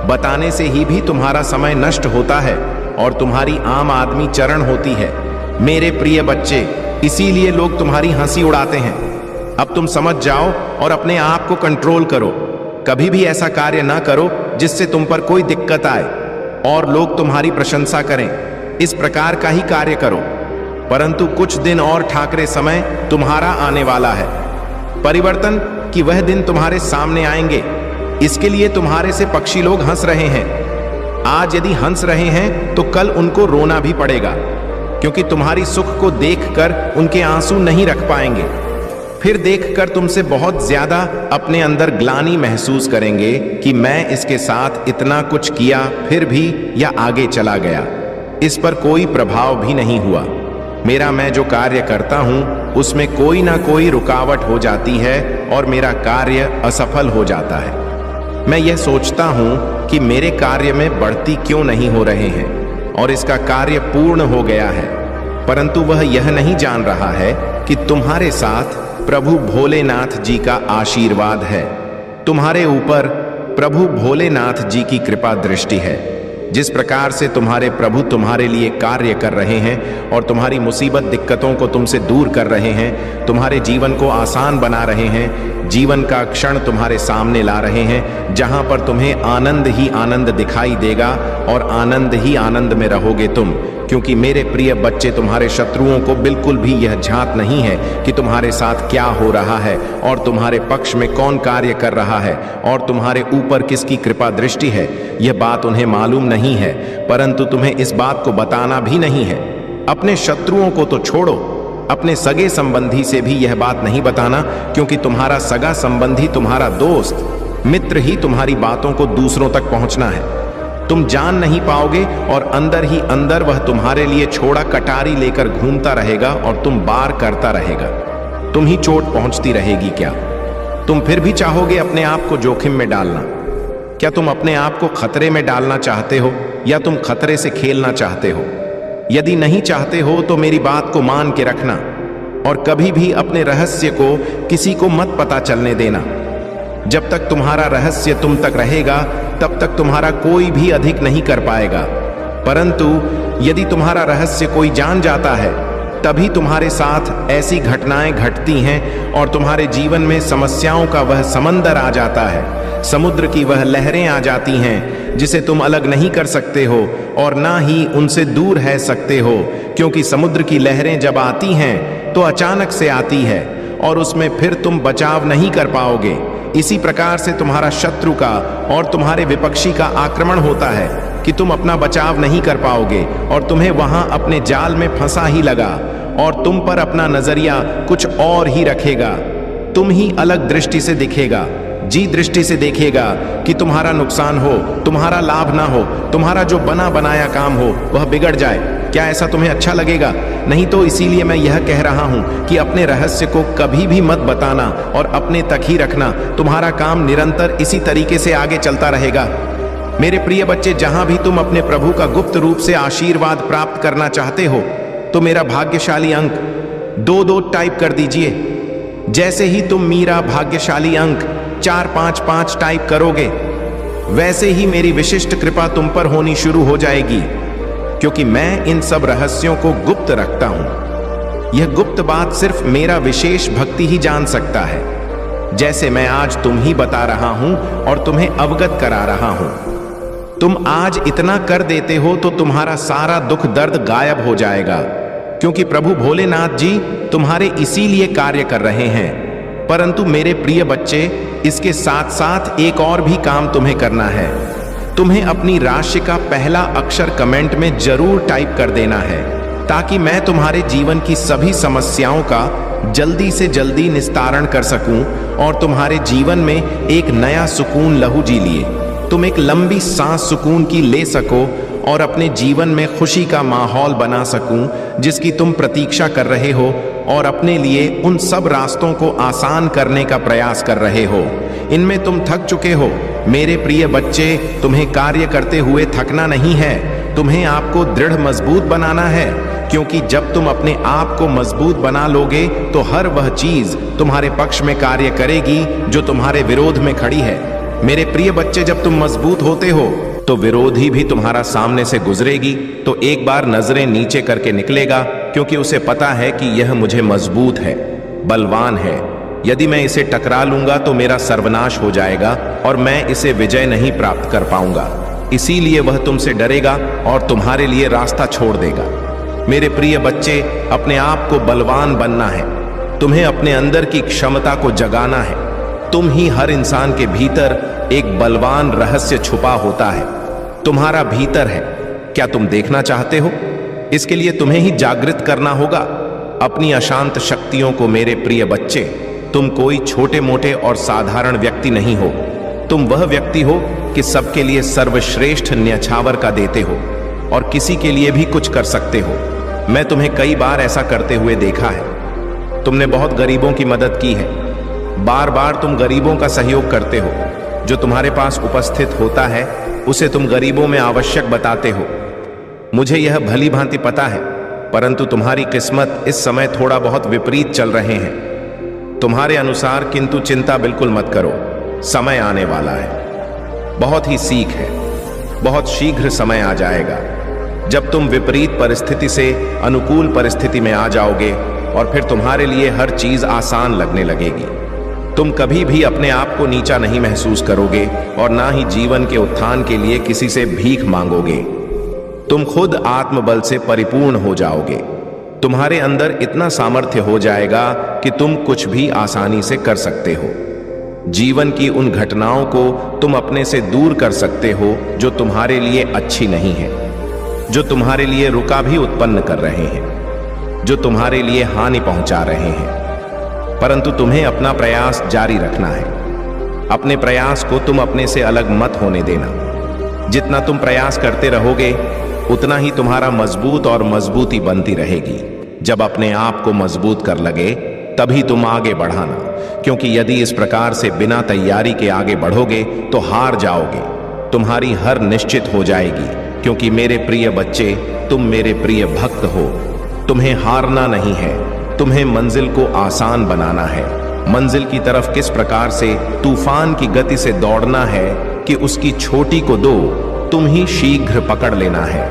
बताने से ही भी तुम्हारा समय नष्ट होता है और तुम्हारी आम आदमी चरण होती है। मेरे प्रिय बच्चे, इसीलिए लोग तुम्हारी हंसी उड़ाते हैं। अब तुम समझ जाओ और अपने आप को कंट्रोल करो। कभी भी ऐसा कार्य ना करो जिससे तुम पर कोई दिक्कत आए और लोग तुम्हारी प्रशंसा करें। इस प्रकार का ही कार्य करो। परंतु कुछ दिन और ठाकरे समय तुम्हारा आने वाला है। परिवर्तन की वह दिन तुम्हारे सामने आएंगे। इसके लिए तुम्हारे से पक्षी लोग हंस रहे हैं। आज यदि हंस रहे हैं तो कल उनको रोना भी पड़ेगा, क्योंकि तुम्हारी सुख को देखकर उनके आंसू नहीं रख पाएंगे। फिर देखकर तुमसे बहुत ज्यादा अपने अंदर ग्लानि महसूस करेंगे कि मैं इसके साथ इतना कुछ किया फिर भी या आगे चला गया, इस पर कोई प्रभाव भी नहीं हुआ। मेरा मैं जो कार्य करता हूं उसमें कोई ना कोई रुकावट हो जाती है और मेरा कार्य असफल हो जाता है। मैं यह सोचता हूं कि मेरे कार्य में बढ़ती क्यों नहीं हो रहे हैं और इसका कार्य पूर्ण हो गया है, परंतु वह यह नहीं जान रहा है कि तुम्हारे साथ प्रभु भोलेनाथ जी का आशीर्वाद है। तुम्हारे ऊपर प्रभु भोलेनाथ जी की कृपा दृष्टि है। जिस प्रकार से तुम्हारे प्रभु तुम्हारे लिए कार्य कर रहे हैं और तुम्हारी मुसीबत दिक्कतों को तुमसे दूर कर रहे हैं, तुम्हारे जीवन को आसान बना रहे हैं, जीवन का क्षण तुम्हारे सामने ला रहे हैं जहां पर तुम्हें आनंद ही आनंद दिखाई देगा और आनंद ही आनंद में रहोगे तुम। क्योंकि मेरे प्रिय बच्चे, तुम्हारे शत्रुओं को बिल्कुल भी यह झांक नहीं है कि तुम्हारे साथ क्या हो रहा है और तुम्हारे पक्ष में कौन कार्य कर रहा है और तुम्हारे ऊपर किसकी कृपा दृष्टि है। यह बात उन्हें मालूम नहीं है, परंतु तुम्हें इस बात को बताना भी नहीं है। अपने शत्रुओं को तो छोड़ो, अपने सगे संबंधी से भी यह बात नहीं बताना, क्योंकि तुम्हारा सगा संबंधी, तुम्हारा दोस्त मित्र ही तुम्हारी बातों को दूसरों तक पहुंचना है। तुम जान नहीं पाओगे और अंदर ही अंदर वह तुम्हारे लिए छोड़ा कटारी लेकर घूमता रहेगा और तुम बार करता रहेगा। तुम ही चोट पहुंचती रहेगी क्या? तुम फिर भी चाहोगे अपने आप को जोखिम में डालना? क्या तुम अपने आप को खतरे में डालना चाहते हो या तुम खतरे से खेलना चाहते हो? यदि नहीं चाहते हो तो मेरी बात को मान के रखना और कभी भी अपने रहस्य को किसी को मत पता चलने देना। जब तक तुम्हारा रहस्य तुम तक रहेगा तब तक तुम्हारा कोई भी अधिक नहीं कर पाएगा, परंतु यदि तुम्हारा रहस्य कोई जान जाता है तभी तुम्हारे साथ ऐसी घटनाएं घटती हैं और तुम्हारे जीवन में समस्याओं का वह समंदर आ जाता है, समुद्र की वह लहरें आ जाती हैं जिसे तुम अलग नहीं कर सकते हो और ना ही उनसे दूर रह सकते हो, क्योंकि समुद्र की लहरें जब आती हैं तो अचानक से आती है और उसमें फिर तुम बचाव नहीं कर पाओगे। इसी प्रकार से तुम्हारा शत्रु का और तुम्हारे विपक्षी का आक्रमण होता है कि तुम अपना बचाव नहीं कर पाओगे और तुम्हें वहां अपने जाल में फंसा ही लगा और तुम पर अपना नजरिया कुछ और ही रखेगा। तुम ही अलग दृष्टि से दिखेगा, जी दृष्टि से देखेगा कि तुम्हारा नुकसान हो, तुम्हारा लाभ ना हो, तुम्हारा जो बना बनाया काम हो वह बिगड़ जाए। क्या ऐसा तुम्हें अच्छा लगेगा? नहीं तो इसीलिए मैं यह कह रहा हूं कि अपने रहस्य को कभी भी मत बताना और अपने तक ही रखना। तुम्हारा काम निरंतर इसी तरीके से आगे चलता रहेगा। मेरे प्रिय बच्चे, जहां भी तुम अपने प्रभु का गुप्त रूप से आशीर्वाद प्राप्त करना चाहते हो तो मेरा भाग्यशाली अंक 22 टाइप कर दीजिए। जैसे ही तुम मेरा भाग्यशाली अंक 455 टाइप करोगे वैसे ही मेरी विशिष्ट कृपा तुम पर होनी शुरू हो जाएगी, क्योंकि मैं इन सब रहस्यों को गुप्त रखता हूं। यह गुप्त बात सिर्फ मेरा विशेष भक्ति ही जान सकता है, जैसे मैं आज तुम ही बता रहा हूं और तुम्हें अवगत करा रहा हूं। तुम आज इतना कर देते हो तो तुम्हारा सारा दुख दर्द गायब हो जाएगा, क्योंकि प्रभु भोलेनाथ जी तुम्हारे इसीलिए कार्य कर रहे हैं। परंतु मेरे प्रिय बच्चे, इसके साथ साथ एक और भी काम तुम्हें करना है। तुम्हें अपनी राशि का पहला अक्षर कमेंट में जरूर टाइप कर देना है, ताकि मैं तुम्हारे जीवन की सभी समस्याओं का जल्दी से जल्दी निस्तारण कर सकूं और तुम्हारे जीवन में एक नया सुकून लहू जी लिए तुम एक लंबी सांस सुकून की ले सको और अपने जीवन में खुशी का माहौल बना सकूं जिसकी तुम प्रतीक्षा कर रहे हो और अपने लिए उन सब रास्तों को आसान करने का प्रयास कर रहे हो। इनमें तुम थक चुके हो मेरे प्रिय बच्चे। तुम्हें कार्य करते हुए थकना नहीं है, तुम्हें आपको दृढ़ मजबूत बनाना है, क्योंकि जब तुम अपने आप को मजबूत बना लोगे तो हर वह चीज तुम्हारे पक्ष में कार्य करेगी जो तुम्हारे विरोध में खड़ी है। मेरे प्रिय बच्चे, जब तुम मजबूत होते हो तो विरोधी भी तुम्हारा सामने से गुजरेगी तो एक बार नजरें नीचे करके निकलेगा, क्योंकि उसे पता है कि यह मुझे मजबूत है, बलवान है। यदि मैं इसे टकरा लूंगा तो मेरा सर्वनाश हो जाएगा और मैं इसे विजय नहीं प्राप्त कर पाऊंगा। इसीलिए वह तुमसे डरेगा और तुम्हारे लिए रास्ता छोड़ देगा। मेरे प्रिय बच्चे, अपने आप को बलवान बनना है, तुम्हें अपने अंदर की क्षमता को जगाना है। तुम ही हर इंसान के भीतर एक बलवान रहस्य छुपा होता है, तुम्हारा भीतर है। क्या तुम देखना चाहते हो? इसके लिए तुम्हें ही जागृत करना होगा अपनी अशांत शक्तियों को। मेरे प्रिय बच्चे, तुम कोई छोटे मोटे और साधारण व्यक्ति नहीं हो, तुम वह व्यक्ति हो कि सबके लिए सर्वश्रेष्ठ न्यछावर का देते हो और किसी के लिए भी कुछ कर सकते हो। मैं तुम्हें कई बार ऐसा करते हुए देखा है। तुमने बहुत गरीबों की मदद की है, बार बार तुम गरीबों का सहयोग करते हो। जो तुम्हारे पास उपस्थित होता है उसे तुम गरीबों में आवश्यक बताते हो। मुझे यह भली भांति पता है, परंतु तुम्हारी किस्मत इस समय थोड़ा बहुत विपरीत चल रहे हैं तुम्हारे अनुसार, किंतु चिंता बिल्कुल मत करो, समय आने वाला है। बहुत ही सीख है, बहुत शीघ्र समय आ जाएगा जब तुम विपरीत परिस्थिति से अनुकूल परिस्थिति में आ जाओगे और फिर तुम्हारे लिए हर चीज आसान लगने लगेगी। तुम कभी भी अपने आप को नीचा नहीं महसूस करोगे और ना ही जीवन के उत्थान के लिए किसी से भीख मांगोगे। तुम खुद आत्मबल से परिपूर्ण हो जाओगे। तुम्हारे अंदर इतना सामर्थ्य हो जाएगा कि तुम कुछ भी आसानी से कर सकते हो। जीवन की उन घटनाओं को तुम अपने से दूर कर सकते हो जो तुम्हारे लिए अच्छी नहीं है, जो तुम्हारे लिए रुका भी उत्पन्न कर रहे हैं, जो तुम्हारे लिए हानि पहुंचा रहे हैं। परंतु तुम्हें अपना प्रयास जारी रखना है। अपने प्रयास को तुम अपने से अलग मत होने देना। जितना तुम प्रयास करते रहोगे उतना ही तुम्हारा मजबूत और मजबूती बनती रहेगी। जब अपने आप को मजबूत कर लगे तभी तुम आगे बढ़ाना, क्योंकि यदि इस प्रकार से बिना तैयारी के आगे बढ़ोगे तो हार जाओगे। तुम्हारी हार निश्चित हो जाएगी, क्योंकि मेरे प्रिय बच्चे, तुम मेरे प्रिय भक्त हो। तुम्हें हारना नहीं है, तुम्हें मंजिल को आसान बनाना है। मंजिल की तरफ किस प्रकार से तूफान की गति से दौड़ना है कि उसकी छोटी को दो तुम ही शीघ्र पकड़ लेना है।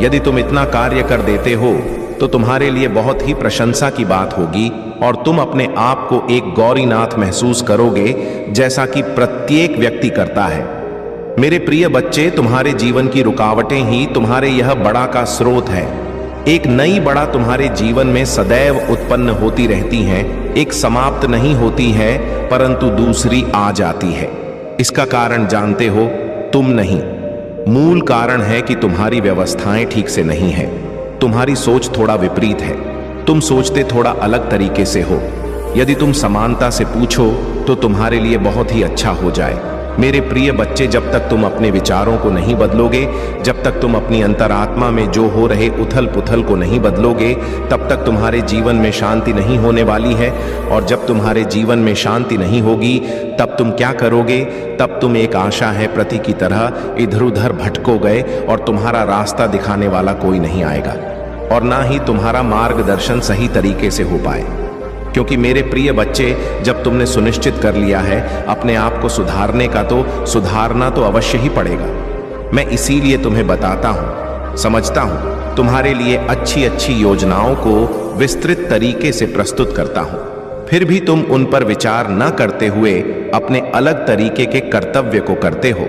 यदि तुम इतना कार्य कर देते हो तो तुम्हारे लिए बहुत ही प्रशंसा की बात होगी और तुम अपने आप को एक गौरीनाथ महसूस करोगे, जैसा कि प्रत्येक व्यक्ति करता है। मेरे प्रिय बच्चे, तुम्हारे जीवन की रुकावटें ही तुम्हारे यह बड़ा का स्रोत है। एक नई बड़ा तुम्हारे जीवन में सदैव उत्पन्न होती रहती हैं, एक समाप्त नहीं होती है परंतु दूसरी आ जाती है। इसका कारण जानते हो? तुम नहीं। मूल कारण है कि तुम्हारी व्यवस्थाएं ठीक से नहीं है। तुम्हारी सोच थोड़ा विपरीत है। तुम सोचते थोड़ा अलग तरीके से हो। यदि तुम समानता से पूछो तो तुम्हारे लिए बहुत ही अच्छा हो जाए। मेरे प्रिय बच्चे, जब तक तुम अपने विचारों को नहीं बदलोगे, जब तक तुम अपनी अंतरात्मा में जो हो रहे उथल पुथल को नहीं बदलोगे, तब तक तुम्हारे जीवन में शांति नहीं होने वाली है। और जब तुम्हारे जीवन में शांति नहीं होगी तब तुम क्या करोगे? तब तुम एक आशा है प्रति की तरह इधर उधर भटको गए और तुम्हारा रास्ता दिखाने वाला कोई नहीं आएगा और ना ही तुम्हारा मार्गदर्शन सही तरीके से हो पाए। क्योंकि मेरे प्रिय बच्चे, जब तुमने सुनिश्चित कर लिया है अपने आप को सुधारने का, तो सुधारना तो अवश्य ही पड़ेगा। मैं इसीलिए तुम्हें बताता हूं, समझता हूं, तुम्हारे लिए अच्छी अच्छी योजनाओं को विस्तृत तरीके से प्रस्तुत करता हूं। फिर भी तुम उन पर विचार न करते हुए अपने अलग तरीके के कर्तव्य को करते हो,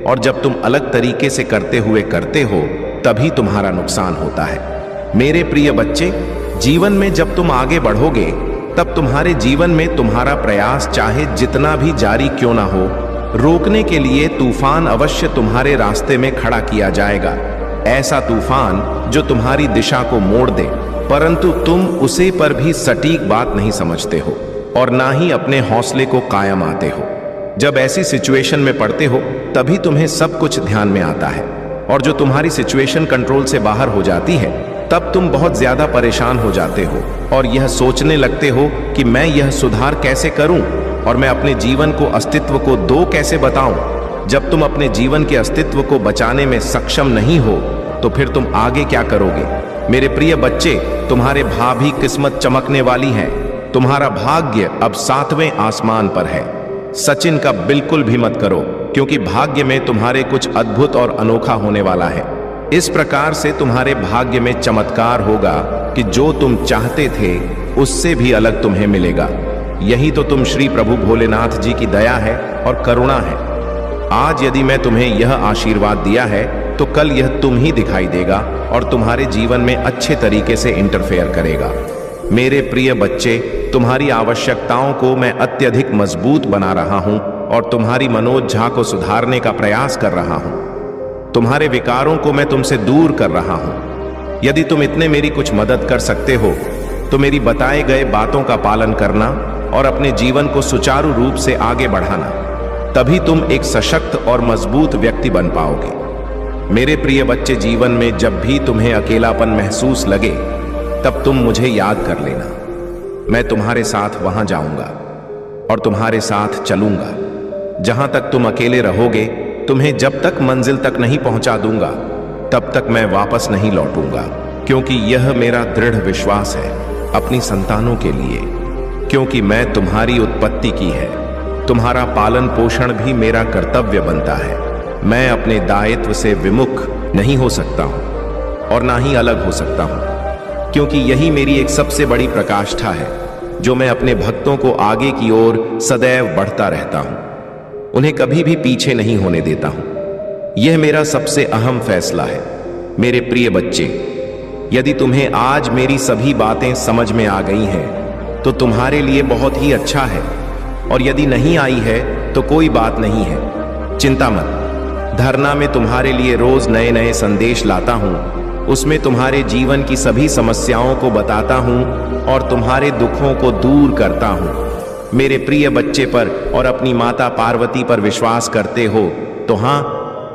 और जब तुम अलग तरीके से करते हुए करते हो तभी तुम्हारा नुकसान होता है। मेरे प्रिय बच्चे, जीवन में जब तुम आगे बढ़ोगे तब तुम्हारे जीवन में तुम्हारा प्रयास चाहे जितना भी जारी क्यों ना हो, रोकने के लिए तूफान अवश्य तुम्हारे रास्ते में खड़ा किया जाएगा। ऐसा तूफान जो तुम्हारी दिशा को मोड़ दे, परंतु तुम उसे पर भी सटीक बात नहीं समझते हो और ना ही अपने हौसले को कायम आते हो। जब ऐसी सिचुएशन में पड़ते हो तभी तुम्हें सब कुछ ध्यान में आता है, और जो तुम्हारी सिचुएशन कंट्रोल से बाहर हो जाती है तब तुम बहुत ज्यादा परेशान हो जाते हो और यह सोचने लगते हो कि मैं यह सुधार कैसे करूं और मैं अपने जीवन को, अस्तित्व को दो कैसे बताऊं। जब तुम अपने जीवन के अस्तित्व को बचाने में सक्षम नहीं हो तो फिर तुम आगे क्या करोगे? मेरे प्रिय बच्चे, तुम्हारे भावी किस्मत चमकने वाली है। तुम्हारा भाग्य अब 7वें आसमान पर है। सचिन का बिल्कुल भी मत करो, क्योंकि भाग्य में तुम्हारे कुछ अद्भुत और अनोखा होने वाला है। इस प्रकार से तुम्हारे भाग्य में चमत्कार होगा कि जो तुम चाहते थे उससे भी अलग तुम्हें मिलेगा। यही तो तुम श्री प्रभु भोलेनाथ जी की दया है और करुणा है। आज यदि मैं तुम्हें यह आशीर्वाद दिया है तो कल यह तुम ही दिखाई देगा और तुम्हारे जीवन में अच्छे तरीके से इंटरफेयर करेगा। मेरे प्रिय बच्चे, तुम्हारी आवश्यकताओं को मैं अत्यधिक मजबूत बना रहा हूं और तुम्हारी मनोज्झा को सुधारने का प्रयास कर रहा हूं। तुम्हारे विकारों को मैं तुमसे दूर कर रहा हूं। यदि तुम इतने मेरी कुछ मदद कर सकते हो तो मेरी बताए गए बातों का पालन करना और अपने जीवन को सुचारू रूप से आगे बढ़ाना, तभी तुम एक सशक्त और मजबूत व्यक्ति बन पाओगे। मेरे प्रिय बच्चे, जीवन में जब भी तुम्हें अकेलापन महसूस लगे तब तुम मुझे याद कर लेना। मैं तुम्हारे साथ वहां जाऊंगा और तुम्हारे साथ चलूंगा। जहां तक तुम अकेले रहोगे, तुम्हें जब तक मंजिल तक नहीं पहुंचा दूंगा तब तक मैं वापस नहीं लौटूंगा, क्योंकि यह मेरा दृढ़ विश्वास है अपनी संतानों के लिए। क्योंकि मैं तुम्हारी उत्पत्ति की है, तुम्हारा पालन पोषण भी मेरा कर्तव्य बनता है। मैं अपने दायित्व से विमुख नहीं हो सकता हूं और ना ही अलग हो सकता हूं, क्योंकि यही मेरी एक सबसे बड़ी प्रकाष्ठा है जो मैं अपने भक्तों को आगे की ओर सदैव बढ़ता रहता हूं, उन्हें कभी भी पीछे नहीं होने देता हूं। यह मेरा सबसे अहम फैसला है। मेरे प्रिय बच्चे, यदि तुम्हें आज मेरी सभी बातें समझ में आ गई हैं तो तुम्हारे लिए बहुत ही अच्छा है, और यदि नहीं आई है तो कोई बात नहीं है। चिंता मत। धरना में तुम्हारे लिए रोज नए नए संदेश लाता हूं, उसमें तुम्हारे जीवन की सभी समस्याओं को बताता हूं और तुम्हारे दुखों को दूर करता हूं। मेरे प्रिय बच्चे पर और अपनी माता पार्वती पर विश्वास करते हो तो हां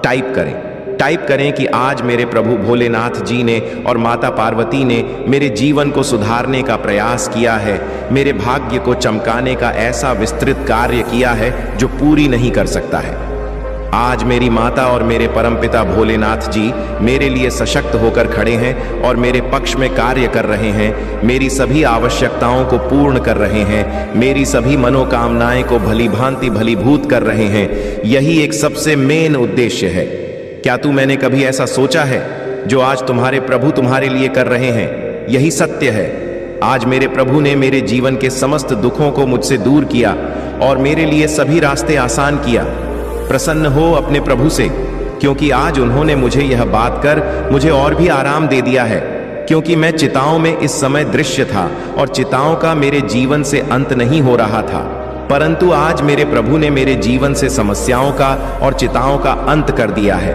टाइप करें। टाइप करें कि आज मेरे प्रभु भोलेनाथ जी ने और माता पार्वती ने मेरे जीवन को सुधारने का प्रयास किया है, मेरे भाग्य को चमकाने का ऐसा विस्तृत कार्य किया है जो पूरी नहीं कर सकता है। आज मेरी माता और मेरे परमपिता भोलेनाथ जी मेरे लिए सशक्त होकर खड़े हैं और मेरे पक्ष में कार्य कर रहे हैं, मेरी सभी आवश्यकताओं को पूर्ण कर रहे हैं, मेरी सभी मनोकामनाएं को भली भांति भलीभूत कर रहे हैं। यही एक सबसे मेन उद्देश्य है। क्या मैंने कभी ऐसा सोचा है जो आज तुम्हारे प्रभु तुम्हारे लिए कर रहे हैं? यही सत्य है। आज मेरे प्रभु ने मेरे जीवन के समस्त दुखों को मुझसे दूर किया और मेरे लिए सभी रास्ते आसान किया। प्रसन्न हो अपने प्रभु से, क्योंकि आज उन्होंने मुझे यह बात कर मुझे और भी आराम दे दिया है, क्योंकि मैं चिताओं में इस समय दृश्य था और चिताओं का मेरे जीवन से अंत नहीं हो रहा था, परंतु आज मेरे प्रभु ने मेरे जीवन से समस्याओं का और चिताओं का अंत कर दिया है।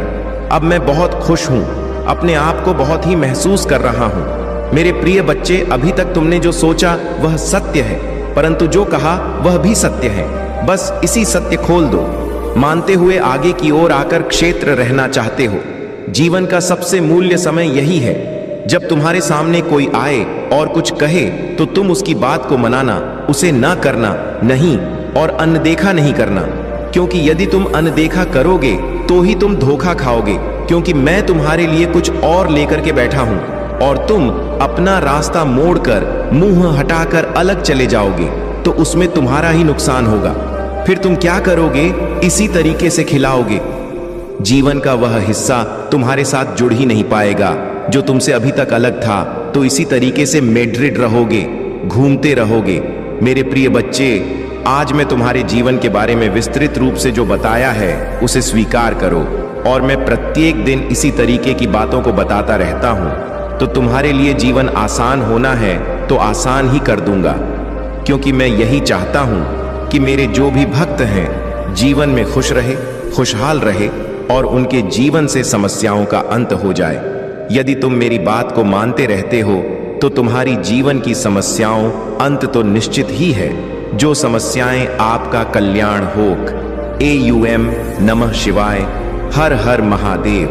अब मैं बहुत खुश हूं, अपने आप को बहुत ही महसूस कर रहा हूं। मेरे प्रिय बच्चे, अभी तक तुमने जो सोचा वह सत्य है, परंतु जो कहा वह भी सत्य है। बस इसी सत्य खोल दो, मानते हुए आगे की ओर आकर क्षेत्र रहना चाहते हो। जीवन का सबसे मूल्य समय यही है। जब तुम्हारे सामने कोई आए और कुछ कहे तो तुम उसकी बात को मनाना, उसे ना करना नहीं और अनदेखा नहीं करना, क्योंकि यदि तुम अनदेखा करोगे तो ही तुम धोखा खाओगे, क्योंकि मैं तुम्हारे लिए कुछ और लेकर के बैठा हूं और तुम अपना रास्ता मोड़कर मुंह हटाकर अलग चले जाओगे तो उसमें तुम्हारा ही नुकसान होगा। फिर तुम क्या करोगे? इसी तरीके से खिलाओगे। जीवन का वह हिस्सा तुम्हारे साथ जुड़ ही नहीं पाएगा जो तुमसे अभी तक अलग था, तो इसी तरीके से मेड्रिड रहोगे, घूमते रहोगे। मेरे प्रिय बच्चे, आज मैं तुम्हारे जीवन के बारे में विस्तृत रूप से जो बताया है उसे स्वीकार करो, और मैं प्रत्येक दिन इसी तरीके की बातों को बताता रहता हूं। तो तुम्हारे लिए जीवन आसान होना है तो आसान ही कर दूंगा, क्योंकि मैं यही चाहता हूं कि मेरे जो भी भक्त हैं जीवन में खुश रहे, खुशहाल रहे और उनके जीवन से समस्याओं का अंत हो जाए। यदि तुम मेरी बात को मानते रहते हो तो तुम्हारी जीवन की समस्याओं अंत तो निश्चित ही है। जो समस्याएं आपका कल्याण होक। AUM नमः शिवाय। हर हर महादेव।